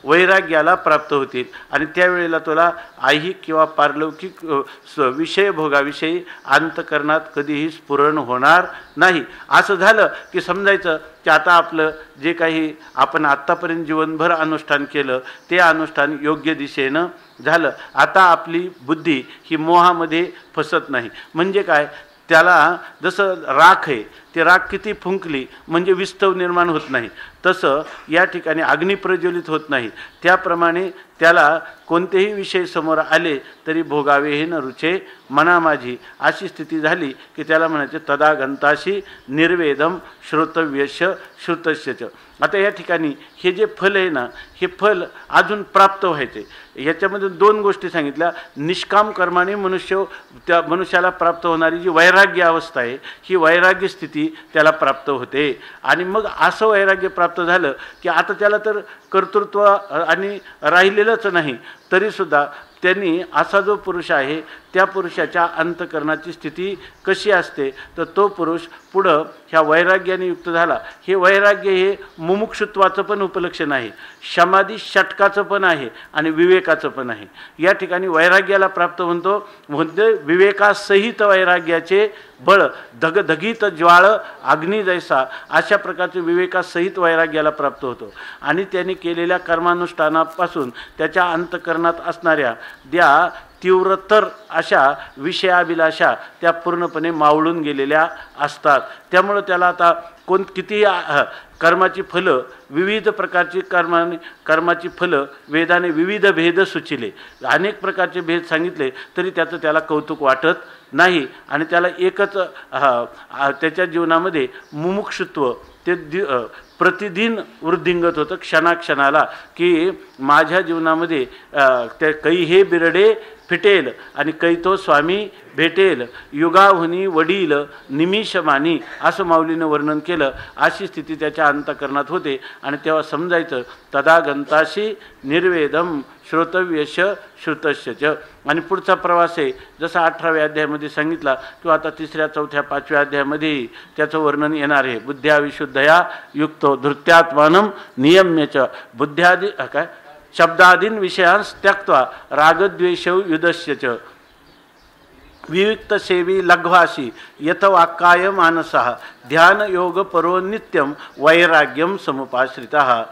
वैराग्याला प्राप्त होतील. आणि त्यावेळेला तुला ऐहिक किंवा पारलौकिक विषयभोगाविषयी अंतकरणात कधीही स्फुरण होणार नाही. असं झालं की समजायचं की आता आपलं जे काही आपण आत्तापर्यंत जीवनभर अनुष्ठान केलं ते अनुष्ठान योग्य दिशेनं झालं. आता आपली बुद्धी ही मोहामध्ये फसत नाही. म्हणजे काय, त्याला जसं राख आहे ते राख किती फुंकली म्हणजे विस्तव निर्माण होत नाही, तसं या ठिकाणी अग्नी प्रज्वलित होत नाही. त्याप्रमाणे त्याला कोणतेही विषय समोर आले तरी भोगावे हे न रुचे मना माझी, अशी स्थिती झाली की त्याला म्हणायचे तदा गंताशी निर्वेदम श्रोतव्यश श्रुतश्यच. आता या ठिकाणी हे जे फल आहे ना, हे फल अजून प्राप्त व्हायचे. याच्यामध्ये दोन गोष्टी सांगितल्या. निष्काम कर्माने त्या मनुष्याला प्राप्त होणारी जी वैराग्य अवस्था आहे, ही वैराग्य स्थिती त्याला प्राप्त होते. आणि मग असं वैराग्य प्राप्त झालं की आता त्याला तर कर्तृत्व आणि राहिलेलंच नाही, तरीसुद्धा त्यांनी असा जो पुरुष आहे त्या पुरुषाच्या अंतकरणाची स्थिती कशी असते, तर तो पुरुष पुढं ह्या वैराग्याने युक्त झाला. हे वैराग्य हे मुमुक्षुत्वाचं पण उपलक्षण आहे, समाधी षटकाचं पण आहे आणि विवेकाचं पण आहे. या ठिकाणी वैराग्याला प्राप्त म्हणजे विवेकासहित वैराग्याचे बळ धगधगीत ज्वाळ अग्नी जैसा, अशा प्रकारचे विवेकासहित वैराग्याला प्राप्त होतो. आणि त्यांनी केलेल्या कर्मानुष्ठानापासून त्याच्या अंतकरणात असणाऱ्या द्या तीव्रतर अशा विषयाभिलाषा त्या पूर्णपणे मावळून गेलेल्या असतात. त्यामुळं त्याला आता कितीही कर्माची फलं, विविध प्रकारची कर्माची फलं वेदाने विविध भेद सुचिले, अनेक प्रकारचे भेद सांगितले, तरी त्याचं त्याला कौतुक वाटत नाही. आणि त्याला एकच त्याच्या जीवनामध्ये मुमुक्षुत्व ते प्रतिदिन वृद्धिंगत होतं क्षणाक्षणाला, की माझ्या जीवनामध्ये ते कै हे बिरडे फिटेल आणि कै तो स्वामी भेटेल, युगाहुनी वडील निमिषमानी, असं माऊलीनं वर्णन केलं. अशी स्थिती त्याच्या अंतकरणात होते. आणि तेव्हा समजायचं तदा गंताशी निर्वेदम श्रोतव्यश श्रुतश्यच. आणि पुढचा प्रवास आहे जसा 18व्या अध्यायामध्ये सांगितला, किंवा आता 3ऱ्या 4थ्या 5व्या अध्यायामध्येही त्याचं वर्णन येणार आहे. बुद्ध्या विशुद्धया युक्तो धृत्यात्मानं नियम्यच बुद्ध्यादी काय शब्दादीन विषयांस त्यक्त्वा रागद्वेषौ युधस्यच विविक्त सेवी लघ्वासी यथवाक्काय मानसः ध्यान योग परो नित्यम वैराग्यम समुपाश्रितः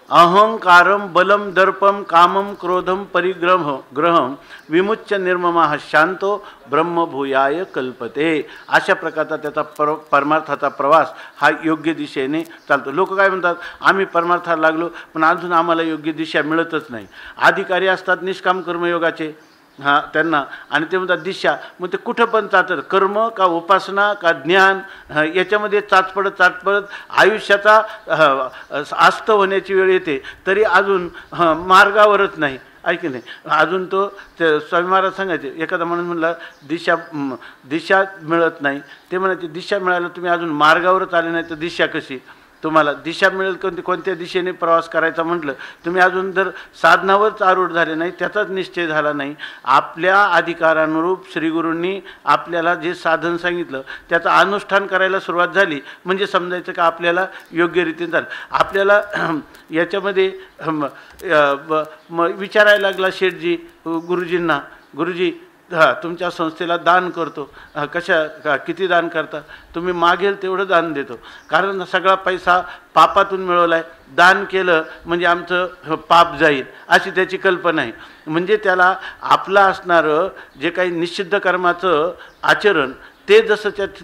अहंकारम बलम दर्पम कामम क्रोधम परिग्रहम विमुच्य निर्ममः शांतो ब्रह्मभूयाय कल्पते. अशा प्रकारचा त्याचा परमार्थाचा प्रवास हा योग्य दिशेने चालतो. लोक काय म्हणतात, आम्ही परमार्थाला लागलो पण अजून आम्हाला योग्य दिशा मिळतच नाही. अधिकारी असतात निष्काम कर्मयोगाचे त्यांना, आणि ते म्हणतात दिशा, मग ते कुठं पण चालतं, कर्म का उपासना का ज्ञान, याच्यामध्ये चाचपडत आयुष्याचा आस्त होण्याची वेळ येते तरी अजून मार्गावरच नाही. ऐक नाही, अजून तो ते स्वामी महाराज सांगायचे, एखादा माणूस म्हणला दिशा मिळत नाही, ते म्हणायचे दिशा मिळायला तुम्ही अजून मार्गावरच आले नाही तर दिशा कशी? तुम्हाला दिशा मिळेल कोणत्या दिशेने प्रवास करायचा म्हटलं, तुम्ही अजून जर साधनावरच आरूढ झाले नाही, त्याचाच निश्चय झाला नाही. आपल्या अधिकारानुरूप श्रीगुरूंनी आपल्याला जे साधन सांगितलं त्याचं अनुष्ठान करायला सुरुवात झाली म्हणजे समजायचं का आपल्याला योग्य रीतीने झालं. आपल्याला याच्यामध्ये विचारायला लागला शेठजी गुरुजींना, गुरुजी तुमच्या संस्थेला दान करतो, किती दान करता? तुम्ही मागेल तेवढं दान देतो, कारण सगळा पैसा पापातून मिळवला आहे, दान केलं म्हणजे आमचं पाप जाईल अशी त्याची कल्पना आहे. म्हणजे त्याला आपलं असणारं जे काही निषिद्ध कर्माचं आचरण ते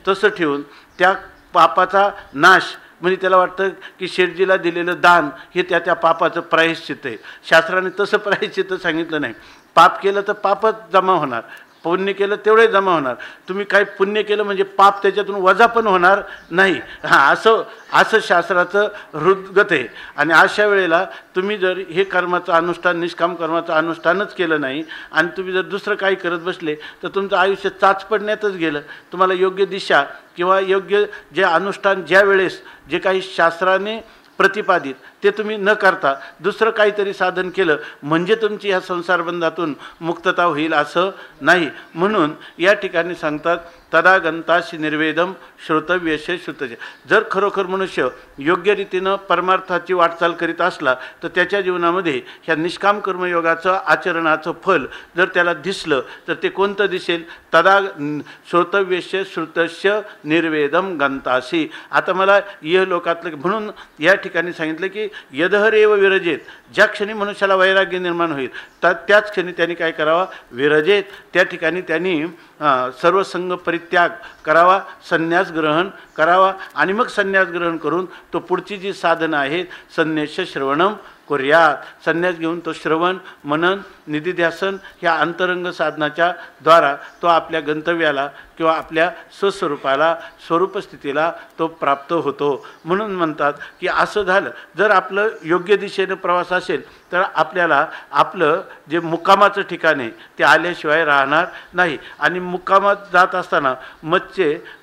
तसं ठेवून त्या पापाचा नाश, म्हणजे त्याला वाटतं की शेठजीला दिलेलं दान हे त्या पापाचं प्रायश्चित्त आहे. शास्त्राने तसं प्रायश्चित्त सांगितलं नाही. पाप केलं तर पापच जमा होणार, पुण्य केलं तेवढे जमा होणार. तुम्ही काही पुण्य केलं म्हणजे पाप त्याच्यातून वजा पण होणार नाही. असं शास्त्राचं हृदगत आहे. आणि अशा वेळेला तुम्ही जर हे कर्माचं अनुष्ठान, निष्काम कर्माचं अनुष्ठानच केलं नाही आणि तुम्ही जर दुसरं काही करत बसले तर तुमचं आयुष्य चाचपडण्यातच गेलं. तुम्हाला योग्य दिशा किंवा योग्य जे अनुष्ठान ज्या वेळेस जे काही शास्त्राने प्रतिपादित ते तुम्ही न करता दुसरं काहीतरी साधन केलं म्हणजे तुमची ह्या संसारबंधातून मुक्तता होईल असं नाही. म्हणून या ठिकाणी सांगतात तदा गंताशी निर्वेदम श्रोतव्यशे श्रुतजे. जर खरोखर मनुष्य योग्य रीतीनं परमार्थाची वाटचाल करीत असला तर त्याच्या जीवनामध्ये ह्या निष्काम कर्मयोगाचं आचरणाचं फल जर त्याला दिसलं तर ते कोणतं दिसेल? तदा श्रोतव्यशे श्रुतस्य निर्वेदम गंताशी. आता मला यह लोकातलं म्हणून या ठिकाणी सांगितलं की की यदहरेव विरजेत, ज्या क्षणी मनुष्याला वैराग्य निर्माण होईल त्याच क्षणी त्यांनी काय करावा, विरजेत, त्या ठिकाणी त्यांनी सर्वसंग परित्याग करावा, संन्यास ग्रहण करावा आणि मग संन्यास ग्रहण करून तो पुढची जी साधनं आहेत संन्यास श्रवणम कुर्यात, संन्यास घेऊन तो श्रवण मनन निधिध्यासन ह्या अंतरंग साधनाच्या द्वारा तो आपल्या गंतव्याला किंवा आपल्या स्वस्वरूपाला स्वरूपस्थितीला तो प्राप्त होतो. म्हणून म्हणतात की असं झालं जर आपलं योग्य दिशेनं प्रवास असेल तर आपल्याला आपलं जे मुक्कामाचं ठिकाण आहे ते आल्याशिवाय राहणार नाही. आणि मुक्कामात जात असताना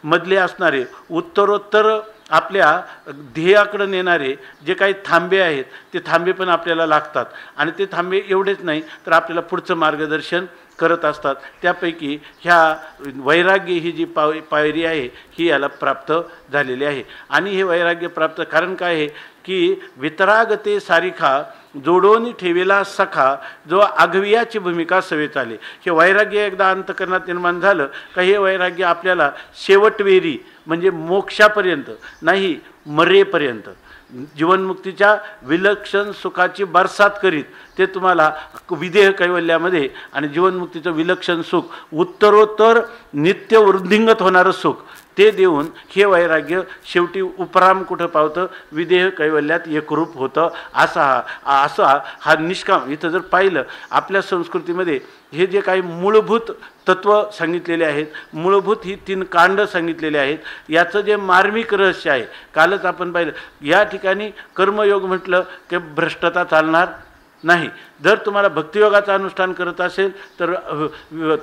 मधले असणारे उत्तरोत्तर आपल्या ध्येयाकडे नेणारे जे काही थांबे आहेत ते थांबे पण आपल्याला लागतात. आणि ते थांबे एवढेच नाही तर आपल्याला पुढचं मार्गदर्शन करत असतात. त्यापैकी ह्या वैराग्य ही जी पायरी आहे ही याला प्राप्त झालेली आहे. आणि हे वैराग्य प्राप्त कारण काय आहे की वितरागते सारिखा जोडोनी ठेवेला सखा, जो आघवियाची भूमिका सवेत आले. हे वैराग्य एकदा अंतकरणात निर्माण झालं का हे वैराग्य आपल्याला शेवटवेरी म्हणजे मोक्षापर्यंत नाही मरेपर्यंत जीवनमुक्तीच्या विलक्षण सुखाची बरसात करीत ते तुम्हाला विदेह कैवल्यामध्ये आणि जीवनमुक्तीचं विलक्षण सुख उत्तरोत्तर नित्य वृद्धिंगत होणारं सुख ते देऊन हे वैराग्य शेवटी उपराम कुठं पावतं, विदेह कैवल्यात एकरूप होतं. असा हा निष्काम. इथं जर पाहिलं आपल्या संस्कृतीमध्ये हे जे काही मूलभूत तत्व सांगितलेले आहेत, मूलभूत ही 3 कांड सांगितलेले आहेत, याचं जे मार्मिक रहस्य आहे कालच आपण पाहिलं. या ठिकाणी कर्मयोग म्हटलं की भ्रष्टता चालणार नाही. जर तुम्हाला भक्तियोगाचं अनुष्ठान करत असेल तर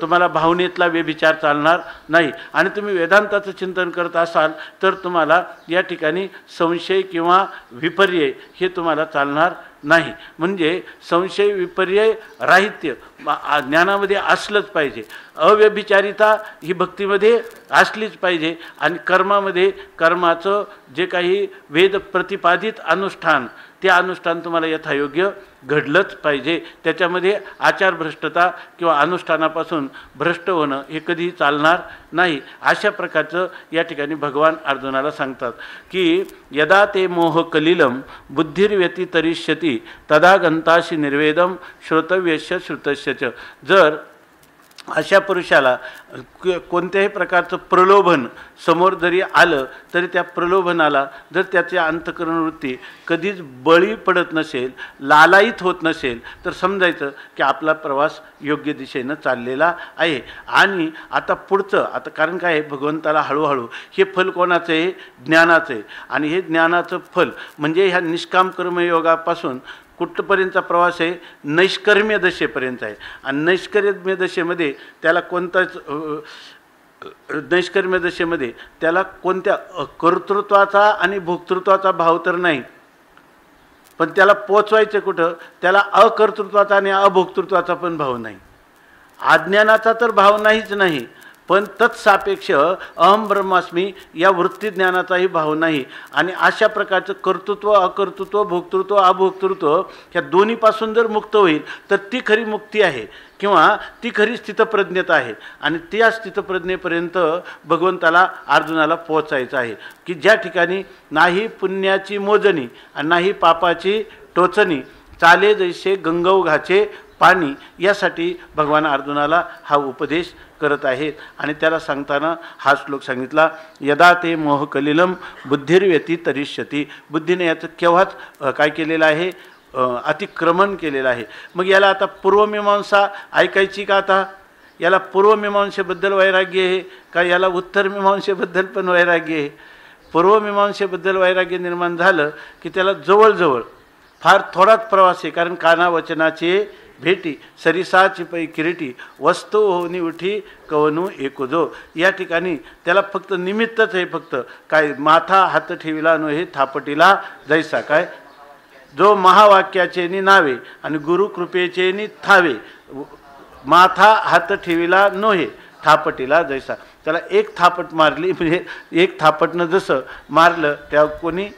तुम्हाला भावनेतला व्यभिचार चालणार नाही. आणि तुम्ही वेदांताचं चिंतन करत असाल तर तुम्हाला या ठिकाणी संशय किंवा विपर्य हे तुम्हाला चालणार नाही. म्हणजे संशय विपर्य राहित्य ज्ञानामध्ये असलंच पाहिजे. अव्यभिचारिता ही भक्तीमध्ये असलीच पाहिजे. आणि कर्मामध्ये कर्माचं जे काही वेद प्रतिपादित अनुष्ठान ते अनुष्ठान तुम्हाला यथायोग्य घडलंच पाहिजे. त्याच्यामध्ये आचार भ्रष्टता किंवा अनुष्ठानापासून भ्रष्ट होणं हे कधीही चालणार नाही. अशा प्रकारचं या ठिकाणी भगवान अर्जुनाला सांगतात की यदा ते मोह कलिलम बुद्धिर्व्यतितरिष्यति तदा गंताशी निर्वेदम श्रोतव्यस्य श्रुतस्य च. जर अशा पुरुषाला कोणत्याही प्रकारचं प्रलोभन समोर जरी आलं तरी त्या प्रलोभनाला जर त्याची अंतःकरण वृत्ती कधीच बळी पडत नसेल, लालायित होत नसेल तर समजायचं की आपला प्रवास योग्य दिशेनं चाललेला आहे. आणि आता पुढचं आता कारण काय आहे, भगवंताला हळूहळू हे फल कोणाचं आहे, ज्ञानाचं आहे. आणि हे ज्ञानाचं फल म्हणजे ह्या निष्काम कर्मयोगापासून कुठपर्यंतचा प्रवास आहे, नैष्कर्म्य दशेपर्यंत आहे. आणि नैष्कर्म्य दशेमध्ये त्याला कोणताच नैष्कर्म्य दशेमध्ये त्याला कोणत्या कर्तृत्वाचा आणि भोक्तृत्वाचा भाव तर नाही, पण त्याला पोचवायचं कुठं, त्याला अकर्तृत्वाचा आणि अभोक्तृत्वाचा पण भाव नाही. अज्ञानाचा तर भाव नाहीच नाही, पण तत्सापेक्ष अहम ब्रह्मास्मी या वृत्तीज्ञानाचाही भाव नाही. आणि अशा प्रकारचं कर्तृत्व अकर्तृत्व भोक्तृत्व अभोक्तृत्व ह्या दोन्हीपासून जर मुक्त होईल तर ती खरी मुक्ती आहे किंवा ती खरी स्थितप्रज्ञता आहे. आणि त्या स्थितप्रज्ञेपर्यंत भगवंताला अर्जुनाला पोचायचं आहे की ज्या ठिकाणी नाही पुण्याची मोजणी आणि नाही पापाची टोचणी, चाले जैसे गंगोघाचे पाणी. यासाठी भगवान अर्जुनाला हा उपदेश करत आहेत. आणि त्याला सांगताना हा श्लोक सांगितला यदा ते मोह कलिलम बुद्धिर्व्यतितरिष्यति. बुद्धीने याचं केव्हाच काय केलेलं आहे, अतिक्रमण केलेलं आहे. मग याला आता पूर्वमीमांसा ऐकायची का? आता याला पूर्वमीमांसेबद्दल वैराग्य आहे का याला उत्तरमीमांसेबद्दल पण वैराग्य आहे? पूर्वमीमांसेबद्दल वैराग्य निर्माण झालं की त्याला जवळजवळ फार थोडाच प्रवास आहे. कारण काना वचनाचे भेटी सरिसाची पै किरीटी वस्तू होनी उठी कवनू एकोजो. या ठिकाणी त्याला फक्त निमित्तच आहे. फक्त काय माथा हात ठेविला नोहे थापटीला जैसा. काय जो महावाक्याचे नि नावे आणि गुरुकृपेचे नि थावे, माथा हात ठेविला नोहे थापटीला जैसा. त्याला एक थापट मारली म्हणजे एक थापटनं जसं मारलं त्या कोणी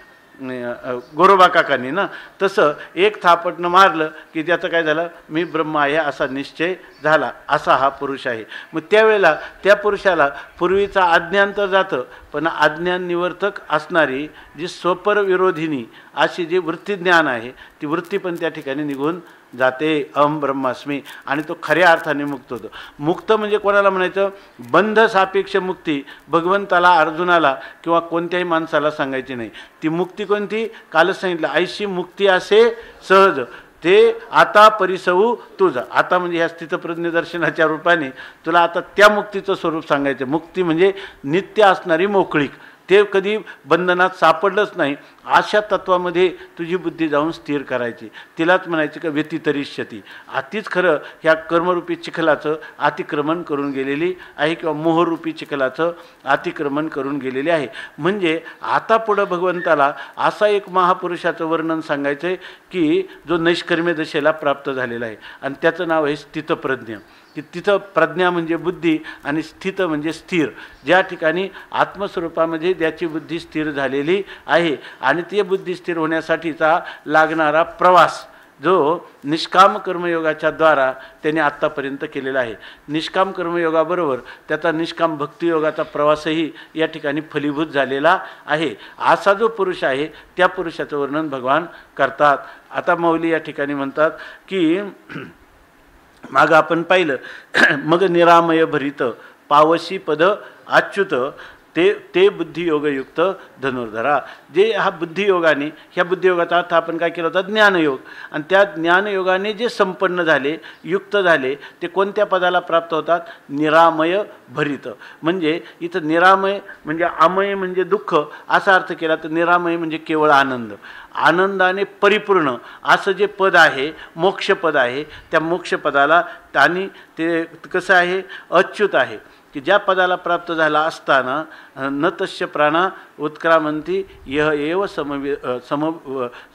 गोरोबा काकांनी ना, तसं एक थापटनं मारलं की त्याचं काय झालं, मी ब्रह्म आहे असा निश्चय झाला, असा हा पुरुष आहे. मग त्यावेळेला त्या पुरुषाला पूर्वीचा अज्ञान तर जातं, पण अज्ञान निवर्तक असणारी जी स्वपर विरोधिनी अशी जी वृत्तीज्ञान आहे ती वृत्ती पण त्या ठिकाणी निघून जाते. अहम ब्रह्मास्मी, आणि तो खऱ्या अर्थाने मुक्त होतो. मुक्त म्हणजे कोणाला म्हणायचं, बंध सापेक्ष मुक्ती भगवंताला, अर्जुनाला किंवा कोणत्याही माणसाला सांगायची नाही. ती मुक्ती कोणती, कालच सांगितलं, ऐशी मुक्ती असे सहज ते आता परिसवू तुझं. आता म्हणजे ह्या स्थितप्रज्ञ दर्शनाच्या रूपाने तुला आता त्या मुक्तीचं स्वरूप सांगायचं. मुक्ती म्हणजे नित्य असणारी मोकळीक, ते कधी बंधनात सापडलंच नाही अशा तत्वामध्ये तुझी बुद्धी जाऊन स्थिर करायची. तिलाच म्हणायची का व्यतितरिष्यती. अतिच खरं ह्या कर्मरूपी चिखलाचं अतिक्रमण करून गेलेली आहे, किंवा मोहरूपी चिखलाचं अतिक्रमण करून गेलेले आहे. म्हणजे आता पुढं भगवंताला असा एक महापुरुषाचं वर्णन सांगायचं आहे की जो नैष्कर्म्य दशेला प्राप्त झालेला आहे, आणि त्याचं नाव आहे स्थितप्रज्ञ. की तिथं प्रज्ञा म्हणजे बुद्धी आणि स्थित म्हणजे स्थिर, ज्या ठिकाणी आत्मस्वरूपामध्ये ज्याची बुद्धी स्थिर झालेली आहे. आणि ती बुद्धी स्थिर होण्यासाठीचा लागणारा प्रवास जो निष्काम कर्मयोगाच्या द्वारा त्याने आत्तापर्यंत केलेला आहे. निष्काम कर्मयोगाबरोबर त्याचा निष्काम भक्तियोगाचा प्रवासही या ठिकाणी फलीभूत झालेला आहे. असा जो पुरुष आहे त्या पुरुषाचं वर्णन भगवान करतात. आता माऊली या ठिकाणी म्हणतात की मागं आपण पाहिलं, मग निरामय भरित पावशी पद अच्युत ते बुद्धियोगयुक्त धनुर्धरा. जे हा बुद्धियोगाने, ह्या बुद्धियोगाचा अर्थ आपण काय केला होता, ज्ञानयोग. आणि त्या ज्ञानयोगाने जे संपन्न झाले, युक्त झाले, ते कोणत्या पदाला प्राप्त होतात, निरामय भरित. म्हणजे इथं निरामय म्हणजे अमय म्हणजे दुःख असा अर्थ केला, तर निरामय म्हणजे केवळ आनंद, आनंदाने परिपूर्ण असं जे पद आहे, मोक्षपद आहे, त्या मोक्षपदाला आणि ते कसं आहे, अच्युत आहे. की ज्या पदाला प्राप्त झाला असताना न तस्य प्राणा उत्क्रामंती यह एव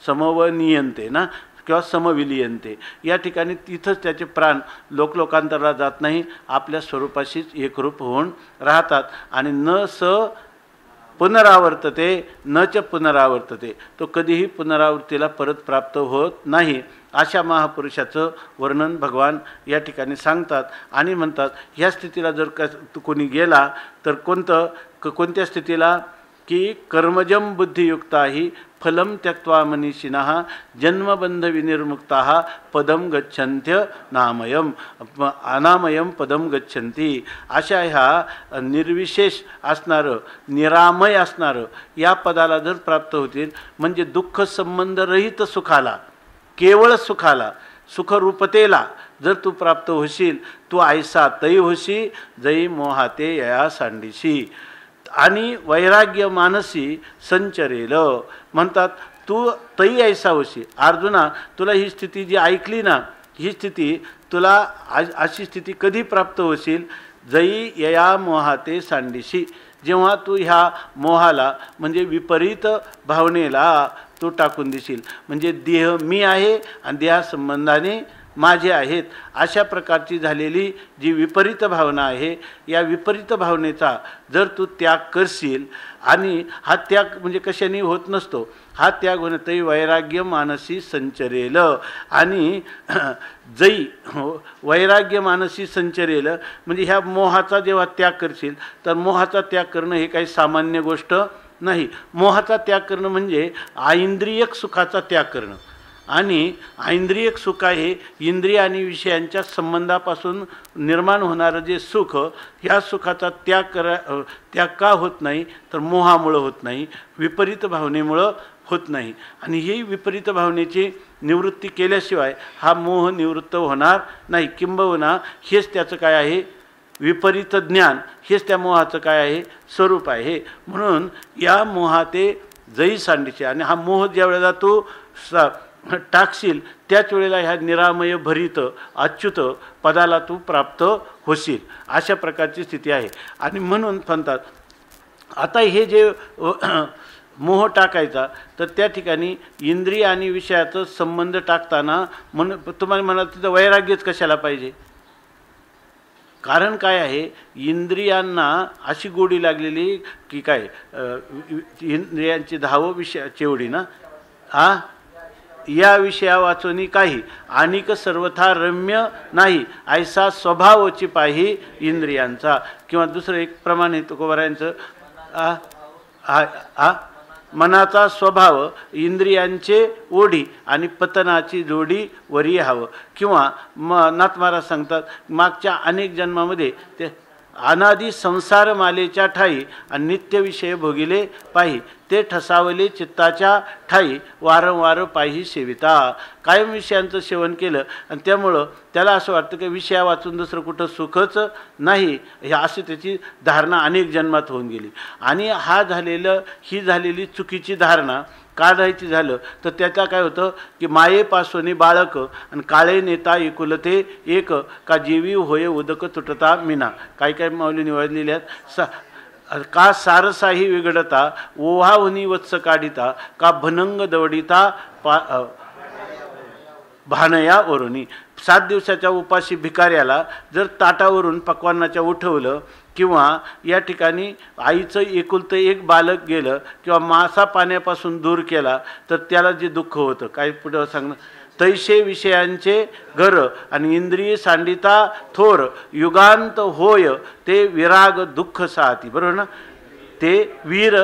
समवनियंते ना, किंवा समविलियंते. या ठिकाणी तिथंच त्याचे प्राण लोकांतराला जात नाही, आपल्या स्वरूपाशीच एकरूप होऊन राहतात. आणि न स पुनरावर्तते न च पुनरावर्तते, तो कधीही पुनरावृत्तीला परत प्राप्त होत नाही. अशा महापुरुषाचं वर्णन भगवान या ठिकाणी सांगतात आणि म्हणतात, ह्या स्थितीला जर कोणी गेला तर कोणत्या स्थितीला, की कर्मजम बुद्धियुक्ता ही फलम त्यक्त्वा मनीषिणः जन्मबंध विनिर्मुक्ता पदम गच्छन्त्य नामयम अनामयम पदम गच्छन्ति. अशा ह्या निर्विशेष असणारं, निरामय असणारं या पदाला जर प्राप्त होतील, म्हणजे दुःख संबंधरहित सुखाला, केवळ सुखाला, सुखरूपतेला जर तू प्राप्त होशील, तू ऐसा तै होशी जै मोहाते या सांडीशी. आणि वैराग्य मानसी संचरेल. म्हणतात तू तै ऐसा होशी. अर्जुना, तुला ही स्थिती जी ऐकली ना, ही स्थिती तुला अशी स्थिती कधी प्राप्त होशील, जै यया मोहाते सांडीशी, जेव्हा तू ह्या मोहाला म्हणजे विपरीत भावनेला तू टाकून देशील. म्हणजे देह मी आहे आणि देहासंबंधाने माझे आहेत, अशा प्रकारची झालेली जी विपरीत भावना आहे, या विपरीत भावनेचा जर तू त्याग करशील, आणि हा त्याग म्हणजे कशाने होत नसतो, हा त्याग होणं वैराग्य मानसी संचरेल. आणि जै वैराग्य मानसी संचरेल म्हणजे ह्या मोहाचा जेव्हा त्याग करशील, तर मोहाचा त्याग करणं हे काही सामान्य गोष्ट नाही. मोहाचा त्याग करणं म्हणजे ऐंद्रियक सुखाचा त्याग करणं. आणि ऐंद्रियक सुख आहे इंद्रिय आणि विषयांच्या संबंधापासून निर्माण होणारं जे सुख, ह्या सुखाचा त्याग का होत नाही, तर मोहामुळं होत नाही, विपरीत भावनेमुळं होत नाही. आणि ही विपरीत भावनेची निवृत्ती केल्याशिवाय हा मोह निवृत्त होणार नाही. किंबहुना हेच त्याचं काय आहे, विपरीत ज्ञान हेच त्या मोहाचं काय आहे, स्वरूप आहे. म्हणून या मोहाते जै सांडीचे. आणि हा मोह ज्या वेळेला तू टाकशील, त्याच वेळेला ह्या निरामय भरित अच्युत पदाला तू प्राप्त होशील. अशा प्रकारची स्थिती आहे. आणि म्हणून म्हणतात, आता हे जे मोह टाकायचा, तर त्या ठिकाणी इंद्रिय आणि विषयाचा संबंध टाकताना तुम्हाला म्हणाल तिथं वैराग्यच कशाला पाहिजे, कारण काय आहे, इंद्रियांना अशी गोडी लागलेली की काय, इंद्रियांची 10 विषय चेवडी ना, या विषया वाचोनी काही आणिक सर्वथा रम्य नाही ऐसा स्वभावची पाही इंद्रियांचा. किंवा दुसरं एक प्रमाण आहे तुकोबारायांचं, मनाचा स्वभाव इंद्रियांचे ओढी आणि पतनाची जोडी वरी हवं. किंवा नाथ महाराज सांगतात, मागच्या अनेक जन्मामध्ये ते अनादी संसार मालेच्या ठाई आणि नित्यविषय भोगिले पाही, ते ठसावले चित्ताच्या ठाई वारंवार पाही सेविता. कायम विषयांचं सेवन केलं आणि त्यामुळं त्याला असं वाटतं की विषया वाचून दुसरं कुठं सुखच नाही, हे अशी त्याची धारणा अनेक जन्मात होऊन गेली. आणि ही झालेली चुकीची धारणा काढायची झालं तर त्याचा काय होतं की मायेपासून बाळक आणि काळे नेता एकुलते एक, का जीवी होय उदक तुटता मीना. काय काय माऊली निवडलेल्या का सारसाही विघडता ओहावनी वत्स काढिता, का भनंग दवडिता भानया वरुणी. 7 दिवसाच्या उपाशी भिकाऱ्याला जर ताटावरून पक्वान्नाच्या उठवलं किंवा या ठिकाणी आईचं एकुलतं एक बालक गेलं किंवा मासा पाण्यापासून दूर केला तर त्याला जे दुःख होतं, काय पुढं सांगणं, तैशे विषयांचे घर आणि इंद्रिय सांडिता थोर, युगांत होय ते विराग दुःख साहती. बरोबर ना, ते वीर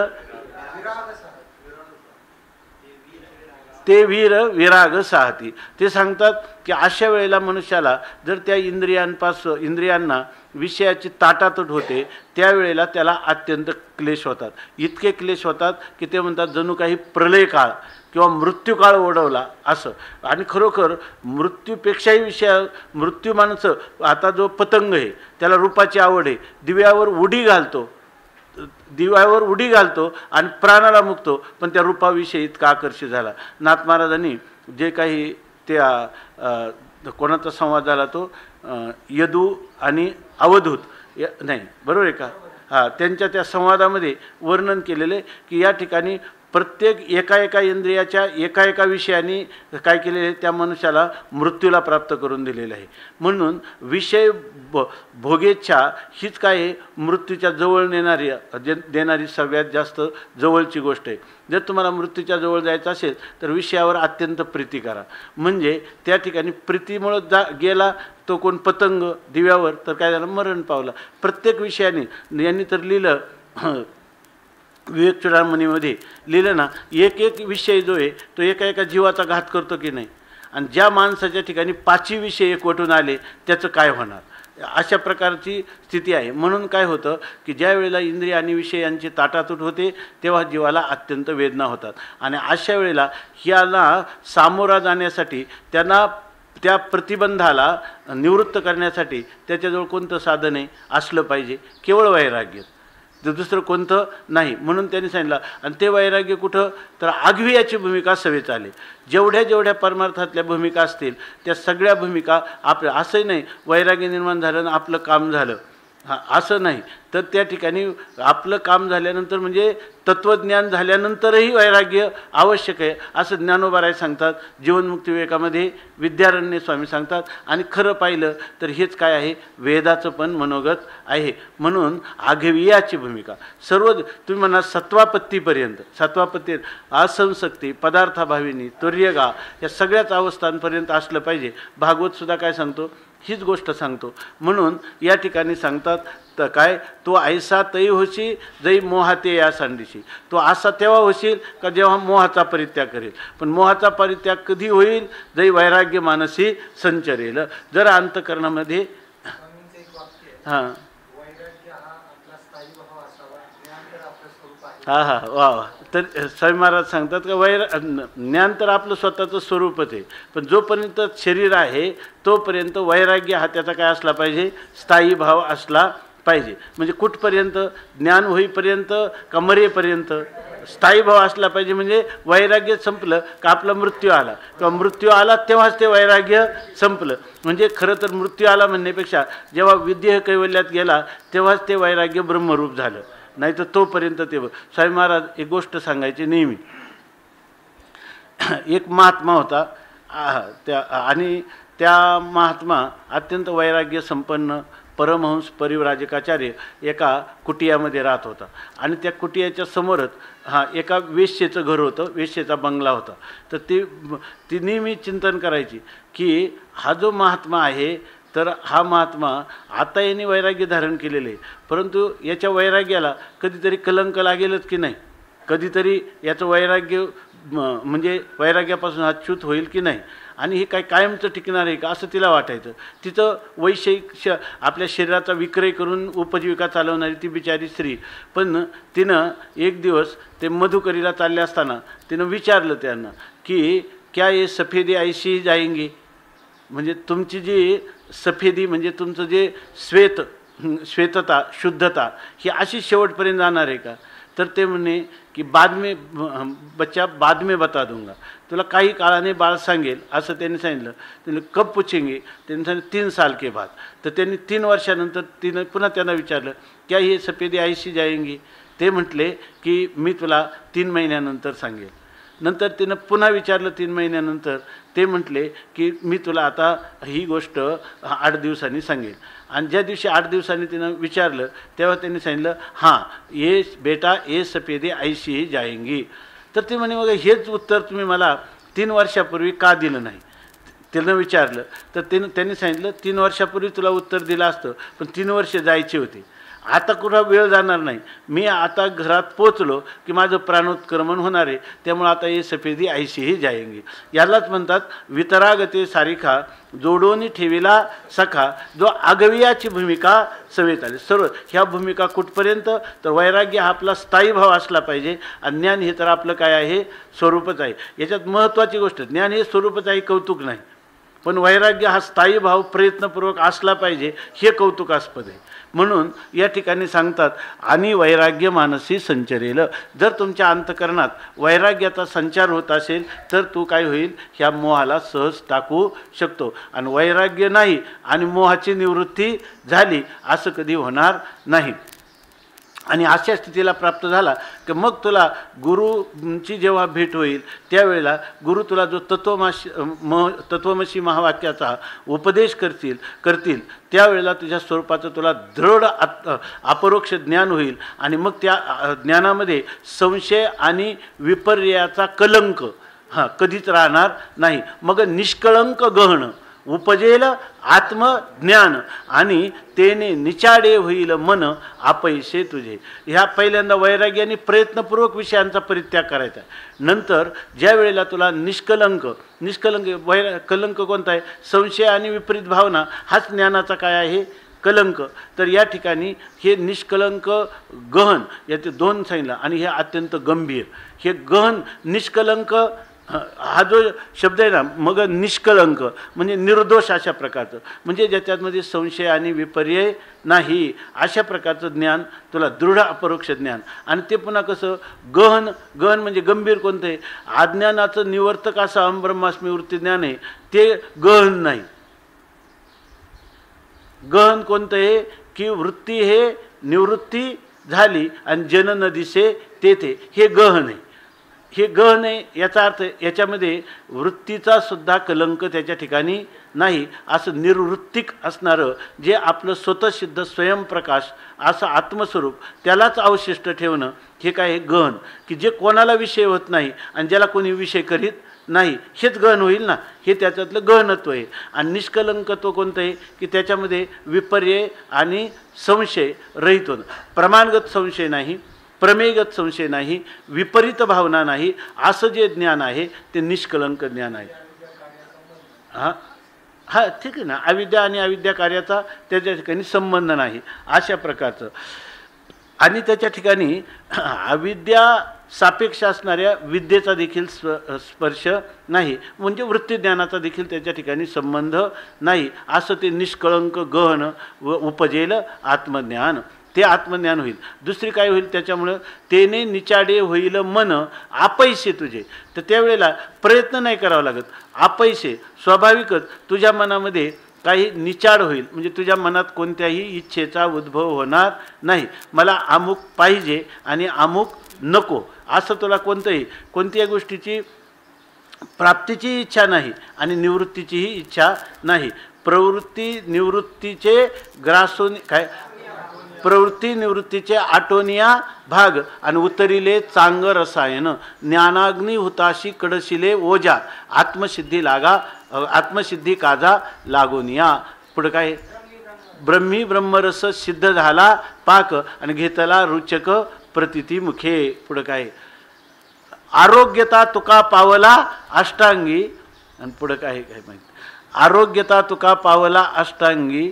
विराग साहती. ते सांगतात की अशा वेळेला मनुष्याला जर त्या इंद्रियांना विषयाची ताटातूट होते, त्यावेळेला त्याला अत्यंत क्लेश होतात. इतके क्लेश होतात की ते म्हणतात जणू काही प्रलय काळ किंवा मृत्यूकाळ ओढवला असं. आणि खरोखर मृत्यूपेक्षाही मृत्यू माणसं, आता जो पतंग आहे त्याला रूपाची आवड आहे, दिव्यावर उडी घालतो आणि प्राणाला मुकतो, पण त्या रूपाविषयी इतका आकर्षित झाला. नाथ महाराजांनी जे काही त्या कोणाचा संवाद झाला तो यदू आणि अवधूत नाही, बरोबर आहे का, त्यांच्या त्या संवादामध्ये वर्णन केलेले की या ठिकाणी प्रत्येक एका इंद्रियाच्या एका विषयाने काय केलेले, त्या मनुष्याला मृत्यूला प्राप्त करून दिलेलं आहे. म्हणून विषय भोगेच्छा हीच काय आहे, मृत्यूच्या जवळ देणारी सगळ्यात जास्त जवळची गोष्ट आहे. जर तुम्हाला मृत्यूच्या जवळ जायचं असेल तर विषयावर अत्यंत प्रीती करा. म्हणजे त्या ठिकाणी प्रीतीमुळं गेला तो कोण पतंग दिव्यावर, तर काय झालं, मरण पावला. प्रत्येक विषयाने यांनी तर लिहिलं, विवेक चूडामणीमध्ये लिहिलं ना, एक विषय जो आहे तो एका जीवाचा घात करतो की नाही. आणि ज्या माणसाच्या ठिकाणी 5 विषय एकवटून आले त्याचं काय होणार, अशा प्रकारची स्थिती आहे. म्हणून काय होतं की ज्या वेळेला इंद्रिय आणि विषय यांची ताटातूट होते तेव्हा जीवाला अत्यंत वेदना होतात. आणि अशा वेळेला ह्याला सामोरा जाण्यासाठी त्यांना त्या प्रतिबंधाला निवृत्त करण्यासाठी त्याच्याजवळ कोणतं साधन आहे, असलं पाहिजे, केवळ वैराग्य, दुसरं कोणतं नाही. म्हणून त्यांनी सांगितलं. आणि ते वैराग्य कुठं, तर आघवियाची भूमिका सवेच आले. जेवढ्या परमार्थातल्या भूमिका असतील त्या सगळ्या भूमिका आपल्या, असंही नाही वैराग्य निर्माण झालं आणि आपलं काम झालं, असं नाही. तर त्या ठिकाणी आपलं काम झाल्यानंतर म्हणजे तत्त्वज्ञान झाल्यानंतरही वैराग्य आवश्यक आहे असं ज्ञानोबाराय सांगतात. जीवनमुक्ती विवेकामध्ये विद्यारण्य स्वामी सांगतात. आणि खरं पाहिलं तर हेच काय आहे, वेदाचं पण मनोगत आहे. म्हणून आघवियाची भूमिका सर्व तुम्ही म्हणा सत्वापत्ती असंशक्ती पदार्थाभाविनी तुर्यगा या सगळ्याच अवस्थांपर्यंत असलं पाहिजे. भागवतसुद्धा काय सांगतो, हीच गोष्ट सांगतो. म्हणून या ठिकाणी सांगतात तर काय, तो ऐसा तई होशी जै मोहाते या सांडीशी. तो असा तेव्हा होशील का जेव्हा मोहाचा परित्याग करेल. पण मोहाचा परित्याग कधी होईल, जै वैराग्य मानसी संचरेल. जर अंतकरणामध्ये वा. तर स्वामी महाराज सांगतात का ज्ञान तर आपलं स्वतःचं स्वरूपच आहे, पण जोपर्यंत शरीर आहे तोपर्यंत वैराग्य हा त्याचा काय असला पाहिजे, स्थायी भाव असला पाहिजे. म्हणजे कुठपर्यंत, ज्ञान होईपर्यंत का मरेपर्यंत स्थायी भाव असला पाहिजे. म्हणजे वैराग्य संपलं का आपला मृत्यू आला, किंवा मृत्यू आला तेव्हाच ते वैराग्य संपलं. म्हणजे खरं तर मृत्यू आला म्हणण्यापेक्षा जेव्हा विदेह कैवल्यात गेला तेव्हाच ते वैराग्य ब्रह्मरूप झालं. नाही तर तोपर्यंत ते. स्वामी महाराज एक गोष्ट सांगायची नेहमी. एक महात्मा होता आणि त्या महात्मा अत्यंत वैराग्य संपन्न परमहंस परिव्राजकाचार्य एका कुटियामध्ये राहत होता आणि त्या कुटियाच्या समोरच एका वेश्येचं घर होतं, वेश्येचा बंगला होता. तर ती नेहमी चिंतन करायची की हा जो महात्मा आहे तर हा महात्मा आता यांनी वैराग्य धारण केलेले आहे, परंतु याच्या वैराग्याला कधीतरी कलंक लागेलच की नाही, कधीतरी याचं वैराग्य म्हणजे वैराग्यापासून हा च्युत होईल की नाही, आणि हे काय कायमचं टिकणार आहे का असं तिला वाटायचं. तिचं वैषयिक आपल्या शरीराचा विक्रय करून उपजीविका चालवणारी ती बिचारी स्त्री. पण तिनं एक दिवस ते मधुकरीला चालले असताना तिनं विचारलं त्यांना की क्या ये सफेदी ऐशी जाएंगी, म्हणजे तुमची जी सफेदी म्हणजे तुमचं जे श्वेतता शुद्धता ही अशी शेवटपर्यंत जाणार आहे का. तर ते म्हणे की बाद में बता दूंगा, तुला काही काळाने बाळ सांगेल असं त्यांनी सांगितलं. त्यांनी कब पूछेंगे, त्यांनी सांगितलं 3 साल के बाद. तर त्यांनी 3 वर्षानंतर तिनं पुन्हा त्यांना विचारलं क्या हे सफेदी ऐशी जाएंगी. ते म्हटले की मी तुला 3 महिन्यानंतर सांगेल. नंतर तिनं पुन्हा विचारलं 3 महिन्यानंतर. ते म्हटले की मी तुला आता ही गोष्ट 8 दिवसांनी सांगेल. आणि ज्या दिवशी 8 दिवसांनी तिनं विचारलं तेव्हा त्यांनी सांगितलं हां ये बेटा ये सफेदी ऐशी ही जाएंगी. तर ते म्हणे मग हेच उत्तर तुम्ही मला 3 वर्षापूर्वी का दिलं नाही. त्यानं विचारलं तर त्यांनी सांगितलं 3 वर्षापूर्वी तुला उत्तर दिलं असतं, पण 3 वर्ष जायचे होते, आता कुठं वेळ जाणार नाही, मी आता घरात पोचलो की माझं प्राणोत्क्रमण होणार आहे, त्यामुळे आता हे सफेदी ऐशीही जाएंगी. यालाच म्हणतात वितरागते सारिखा जोडोनी ठेविला सखा, जो आगवियाची भूमिका सवेत आली. सर्व ह्या भूमिका कुठपर्यंत तर वैराग्य हा आपला स्थायी भाव असला पाहिजे, आणि ज्ञान हे तर आपलं काय आहे स्वरूपच आहे. याच्यात महत्त्वाची गोष्ट ज्ञान हे स्वरूपच आहे, कौतुक नाही, पण वैराग्य हा स्थायी भाव प्रयत्नपूर्वक असला पाहिजे हे कौतुकास्पद आहे. म्हणून या ठिकाणी सांगतात आणि वैराग्य मानसी संचरेल. जर तुमच्या अंतकरणात वैराग्याचा संचार होत असेल तर तू काय होईल ह्या मोहाला सहज टाकू शकतो. आणि वैराग्य नाही आणि मोहाची निवृत्ती झाली असं कधी होणार नाही. आणि अशा स्थितीला प्राप्त झाला की मग तुला गुरुची जेव्हा भेट होईल त्यावेळेला गुरु तुला जो तत्वमसी महावाक्याचा उपदेश करतील त्यावेळेला तुझ्या स्वरूपाचं तुला दृढ अपरोक्ष ज्ञान होईल. आणि मग त्या ज्ञानामध्ये संशय आणि विपर्याचा कलंक कधीच राहणार नाही. मग निष्कळंक गहन उपजेल आत्मज्ञान आणि तेने निचाडे होईल मन आपैसे तुझे. ह्या पहिल्यांदा वैराग्याने प्रयत्नपूर्वक विषयांचा परित्याग करायचा. नंतर ज्या वेळेला तुला निष्कलंक कलंक कोणता आहे, संशय आणि विपरीत भावना हाच ज्ञानाचा काय आहे कलंक. तर या ठिकाणी हे निष्कलंक गहन याचे 2 सांगितलं आणि हे अत्यंत गंभीर. हे गहन निष्कलंक हा जो शब्द आहे ना, मग निष्कलंक म्हणजे निर्दोष अशा प्रकारचं, म्हणजे ज्याच्यामध्ये संशय आणि विपर्य नाही अशा प्रकारचं ज्ञान तुला दृढ अपरोक्ष ज्ञान. आणि ते पुन्हा कसं गहन म्हणजे गंभीर कोणतं आहे, अज्ञानाचं निवर्तक असं अहम ब्रह्मास्मी वृत्ती ज्ञान आहे ते गहन नाही. गहन कोणतं आहे की वृत्ती हे निवृत्ती झाली आणि जन न दिसे तेथे, हे गहन आहे. हे गहन आहे याचा अर्थ याच्यामध्ये वृत्तीचा सुद्धा कलंक त्याच्या ठिकाणी नाही, असं निर्वृत्तिक असणारं जे आपलं स्वतःसिद्ध स्वयंप्रकाश असं आत्मस्वरूप त्यालाच अवशिष्ट ठेवणं हे काय आहे गहन, की जे कोणाला विषय होत नाही आणि ज्याला कोणी विषय करीत नाही हेच गहन होईल ना, हे त्याच्यातलं गहनत्व आहे. आणि निष्कलंकत्व कोणतं आहे की त्याच्यामध्ये विपर्य आणि संशय रहित होणं, प्रमाणगत संशय नाही, प्रमेयगत संशय नाही, विपरीत भावना नाही, असं जे ज्ञान आहे ते निष्कलंक ज्ञान आहे. हां ठीक आहे ना, अविद्या आणि अविद्या कार्याचा त्याच्या ठिकाणी संबंध नाही अशा प्रकारचं. आणि त्याच्या ठिकाणी अविद्या सापेक्ष असणाऱ्या विद्येचा देखील स्पर्श नाही, म्हणजे वृत्तीज्ञानाचा देखील त्याच्या ठिकाणी संबंध नाही, असं ते निष्कळंक गहन उपजेल आत्मज्ञान, ते आत्मज्ञान होईल. दुसरी काय होईल त्याच्यामुळं तेने निचाडे होईल मन आपैसे तुझे. तर त्यावेळेला प्रयत्न नाही करावा लागत, आपैसे स्वाभाविकच तुझ्या मनामध्ये काही निचाड होईल, म्हणजे तुझ्या मनात कोणत्याही इच्छेचा उद्भव होणार नाही. मला अमुक पाहिजे आणि अमुक नको असं तुला कोणत्याही गोष्टीची प्राप्तीची इच्छा नाही आणि निवृत्तीचीही इच्छा नाही. प्रवृत्ती निवृत्तीचे ग्रासून काय प्रवृत्ती निवृत्तीचे आटोनिया भाग आणि उतरिले चांग रसायन ज्ञानाग्नी हुताशी कडशिले ओजा आत्मसिद्धी लागा आत्मसिद्धी काजा लागोनिया. पुढं काय ब्रह्मी ब्रह्मरस सिद्ध झाला पाक आणि घेतला रुचक प्रतिती मुखे. पुढं काय आरोग्यता तुका पावला अष्टांगी आणि पुढं काय काय माहिती आरोग्यता तुका पावला अष्टांगी.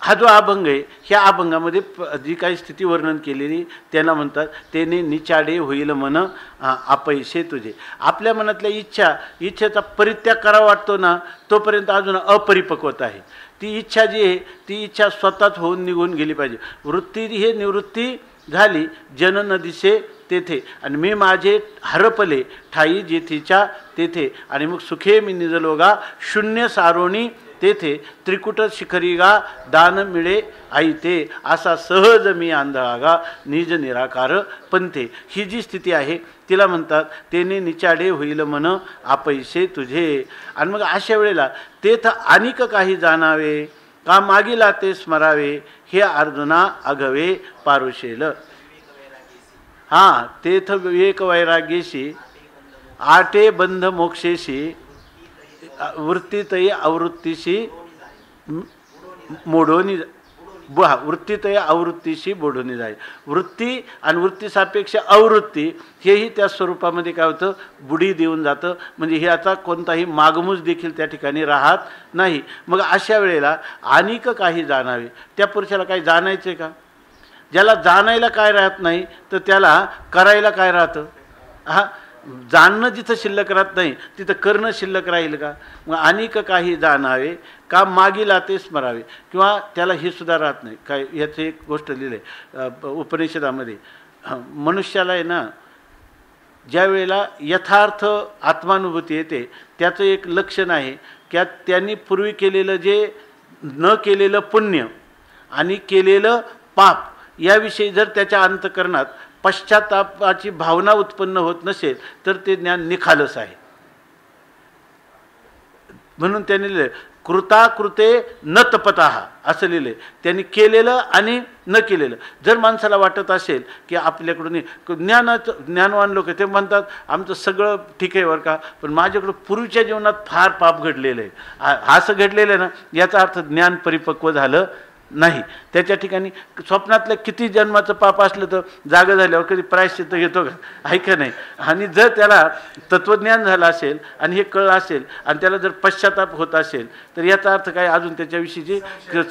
हा जो अभंग आहे ह्या अभंगामध्ये जी काही स्थिती वर्णन केलेली त्यांना म्हणतात तेने निचाडे होईल मन अपैसे तुझे. आपल्या मनातल्या इच्छेचा परित्याग करावा वाटतो ना तोपर्यंत अजून अपरिपक्वता आहे. ती इच्छा जी आहे ती इच्छा स्वतःच होऊन निघून गेली पाहिजे. वृत्ती हे निवृत्ती झाली जन न दिसे तेथे आणि मी माझे हरपले ठाई जेथीच्या तेथे आणि मग सुखे मी निजलोगा शून्य सारोणी तेथे त्रिकुट शिखरीगा दान मिळे आई ते असा सहज मी आंधळागा निज निराकार पंथे. ही जी स्थिती आहे तिला म्हणतात तेने निचाडे होईल मन अपैसे तुझे. आणि मग अशा वेळेला तेथ अनिक काही जाणावे का मागीला ते स्मरावे हे अर्जुना अगवे पारुशेल. हां तेथ विवेक वैराग्येशी आटे बंध मोक्षेशी वृत्तीतही आवृत्तीशी मोडोनी वृत्तीतही आवृत्तीशी बोडोनी जाईल. वृत्ती आणि वृत्ती सापेक्ष आवृत्ती हेही त्या स्वरूपामध्ये काय होतं बुडी देऊन जातं. म्हणजे ह्याचा कोणताही मागमूज देखील त्या ठिकाणी राहत नाही. मग अशा वेळेला अनिक काही जाणावे त्या पुरुषाला काही जाणायचे का. ज्याला जाणायला काय राहत नाही तर त्याला करायला काय राहतं. हा जाणणं जिथं शिल्लक राहत नाही तिथं करणं शिल्लक राहील का. मग अनेक काही जाणावे का मागीला ते स्मरावे किंवा त्याला हे सुद्धा राहत नाही काय. याचं एक गोष्ट लिहिलं आहे उपनिषदामध्ये मनुष्याला आहे ना ज्या वेळेला यथार्थ आत्मानुभूती येते त्याचं एक लक्षण आहे की त्यांनी पूर्वी केलेलं जे न केलेलं पुण्य आणि केलेलं पाप याविषयी जर त्याच्या अंतःकरणात पश्चातापाची भावना उत्पन्न होत नसेल तर ते ज्ञान निखालस आहे. म्हणून त्यांनी लिहिलं कृताकृते न तपतः असं लिहिलं. त्यांनी केलेलं आणि न केलेलं. जर माणसाला वाटत असेल की आपल्याकडून ज्ञानवान लोक ते म्हणतात आमचं सगळं ठीक आहे बरं का पण माझ्याकडं पूर्वीच्या जीवनात फार पाप घडलेलं आहे असं घडलेलं आहे ना याचा अर्थ ज्ञान परिपक्व झालं नाही. त्याच्या ठिकाणी स्वप्नातलं किती जन्माचं पाप असलं तर जागा झाल्यावर कधी प्रायश्चित्त घेतो का आहे का नाही. आणि जर त्याला तत्त्वज्ञान झालं असेल आणि हे कळलं असेल आणि त्याला जर पश्चाताप होत असेल तर याचा अर्थ काय अजून त्याच्याविषयीची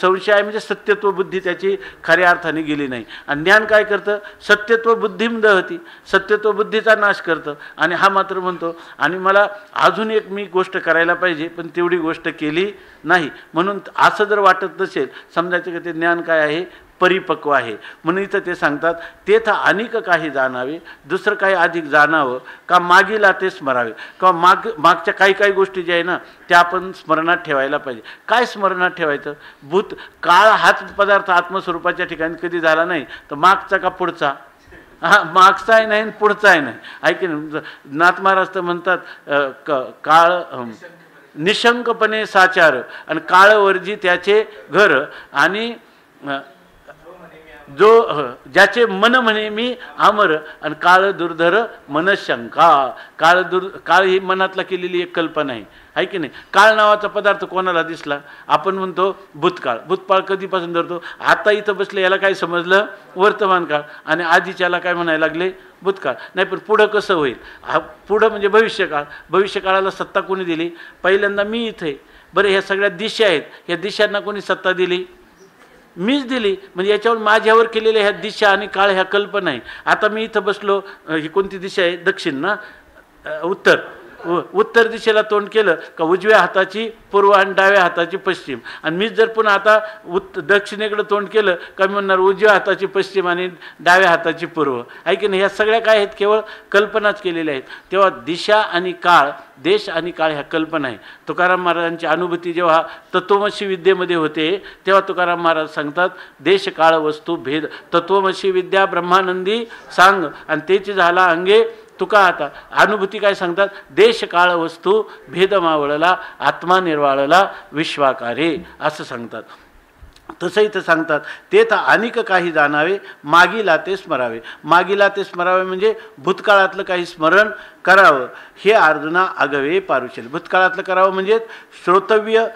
संशय आहे म्हणजे सत्यत्व बुद्धी त्याची खऱ्या अर्थाने गेली नाही. आणि ज्ञान काय करतं सत्यत्व बुद्धीम दहती सत्यत्व बुद्धीचा नाश करतं. आणि हा मात्र म्हणतो आणि मला अजून एक मी गोष्ट करायला पाहिजे पण तेवढी गोष्ट केली नाही. म्हणून असं जर वाटत नसेल समजायचं की ते ज्ञान काय आहे परिपक्व आहे. म्हणून इथं ते सांगतात तेथ अनेक काही जाणावे दुसरं काही अधिक जाणावं का मागीला ते स्मरावे किंवा मागच्या काही गोष्टी ज्या आहे ना त्या आपण स्मरणात ठेवायला पाहिजे. काय स्मरणात ठेवायचं भूत काळ हाच पदार्थ आत्मस्वरूपाच्या ठिकाणी कधी झाला नाही तर मागचा का पुढचा. हा मागचाही नाही पुढचाही नाही ऐकी नाथ महाराज तर म्हणतात काळ निशंकपणे साचार आणि काळवर्जी त्याचे घर आणि जो ज्याचे मन म्हणे मी अमर आणि काळ दुर्धर मनशंका. काळ ही मनातला केलेली एक कल्पना आहे की नाही. काळ नावाचा पदार्थ कोणाला दिसला आपण म्हणतो भूतकाळ कधीपासून धरतो. आता इथं बसले याला काय समजलं वर्तमान काळ आणि आधीच्याला काय म्हणायला लागले भूतकाळ. नाही पण पुढं कसं होईल पुढं म्हणजे भविष्यकाळ. भविष्यकाळाला सत्ता कोणी दिली पहिल्यांदा मी इथे. बरं ह्या सगळ्या दिशा आहेत ह्या दिशांना कोणी सत्ता दिली मीच दिली. म्हणजे याच्यावर माझ्यावर केलेल्या ह्या दिशा आणि काळ ह्या कल्पना आहे. आता मी इथं बसलो ही कोणती दिशा आहे दक्षिण ना उत्तर दिशेला तोंड केलं का उजव्या हाताची पूर्व आणि डाव्या हाताची पश्चिम. आणि मीच जर पुन्हा आता दक्षिणेकडे तोंड केलं का मी म्हणणार उजव्या हाताची पश्चिम आणि डाव्या हाताची पूर्व आहे की नाही. ह्या सगळ्या काय आहेत केवळ कल्पनाच केलेल्या आहेत. तेव्हा दिशा आणि काळ देश आणि काळ ह्या कल्पना आहे. तुकाराम महाराजांची अनुभूती जेव्हा तत्वमसी विद्येमध्ये होते तेव्हा तुकाराम महाराज सांगतात देश काळ वस्तू भेद तत्वमसी विद्या ब्रह्मानंदी सांग आणि तेची झाला अंगे तुका आता अनुभूती काय सांगतात, देश काळ वस्तू भेद मावळला आत्मा निर्वाळला विश्वाकारे असं सांगतात. तसं इथं सांगतात, ते तर अनेक काही जाणावे मागीला ते स्मरावे. मागीला ते स्मरावे म्हणजे भूतकाळातलं काही स्मरण करावं. हे अर्जुना आगवे पारुशेल. भूतकाळातलं करावं म्हणजे श्रोतव्य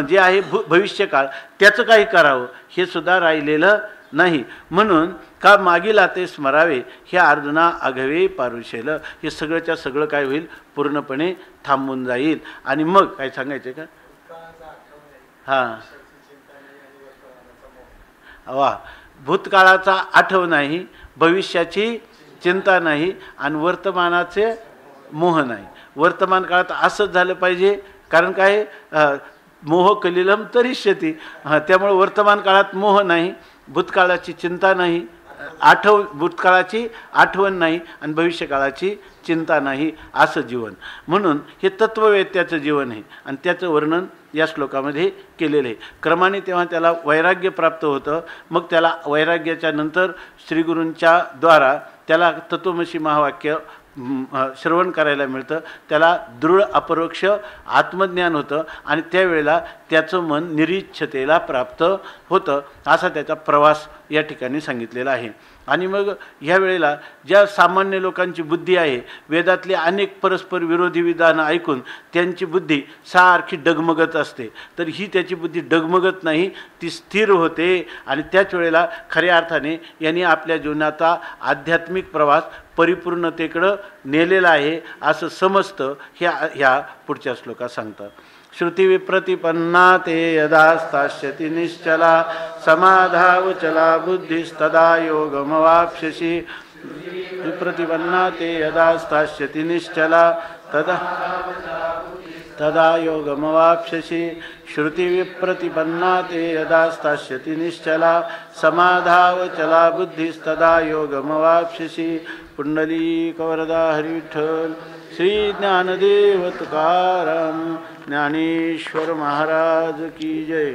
जे आहे भविष्यकाळ त्याचं काही करावं हे सुद्धा राहिलेलं नाही. म्हणून का मागीला ते स्मरावे हे अर्जुना आगवे पारुशेल. हे सगळंच्या सगळं काय होईल, पूर्णपणे थांबून जाईल. आणि मग काय सांगायचं का? हां वा, भूतकाळाचा आठव नाही, भविष्याची चिंता नाही आणि वर्तमानाचे मोह नाही. वर्तमान काळात असंच झालं पाहिजे, कारण काय मोह कलिलम तरिष्यती. त्यामुळे वर्तमान काळात मोह नाही, भूतकाळाची चिंता नाही, भूतकाळाची आठवण नाही आणि भविष्यकाळाची चिंता नाही, असं जीवन. म्हणून हे तत्ववेत्याचं जीवन आहे आणि त्याचं वर्णन या श्लोकामध्ये केलेलं आहे. क्रमाने तेव्हा त्याला वैराग्य प्राप्त होतं. मग त्याला वैराग्याच्या नंतर श्रीगुरूंच्या द्वारा त्याला तत्वमसी महावाक्य श्रवण करायला मिळतं. त्याला दृढ अपरोक्ष आत्मज्ञान होतं आणि त्यावेळेला त्याचं मन निरीच्छतेला प्राप्त होतं. असा त्याचा प्रवास या ठिकाणी सांगितलेला आहे. आणि मग ह्या वेळेला ज्या सामान्य लोकांची बुद्धी आहे, वेदातले अनेक परस्पर विरोधी विधानं ऐकून त्यांची बुद्धी सारखी डगमगत असते, तर ही त्याची बुद्धी डगमगत नाही, ती स्थिर होते. आणि त्याच वेळेला खऱ्या अर्थाने यांनी आपल्या जीवनाचा आध्यात्मिक प्रवास परिपूर्णतेकडं नेलेला आहे असं समजतं. ह्या पुढच्या श्लोकात सांगतात. श्रुती विप्रतिपन्ना ते यदा स्थास्यति निश्चला समाधावचला बुद्धिस्तदा योगमवाप्स्यसि. विप्रतिपन्ना ते यदा स्थास्यति निश्चला तदा योगमवाप्स्यसि. श्रुति विप्रतिपन्ना ते यदा स्थास्यति निश्चला समाधावचला बुद्धिस्तदा योगमवाप्स्यसि. पुंडलीकवरदा हरि विठ्ठल. श्री ज्ञानदेव तुकाराम ज्ञानेश्वर महाराज की जय.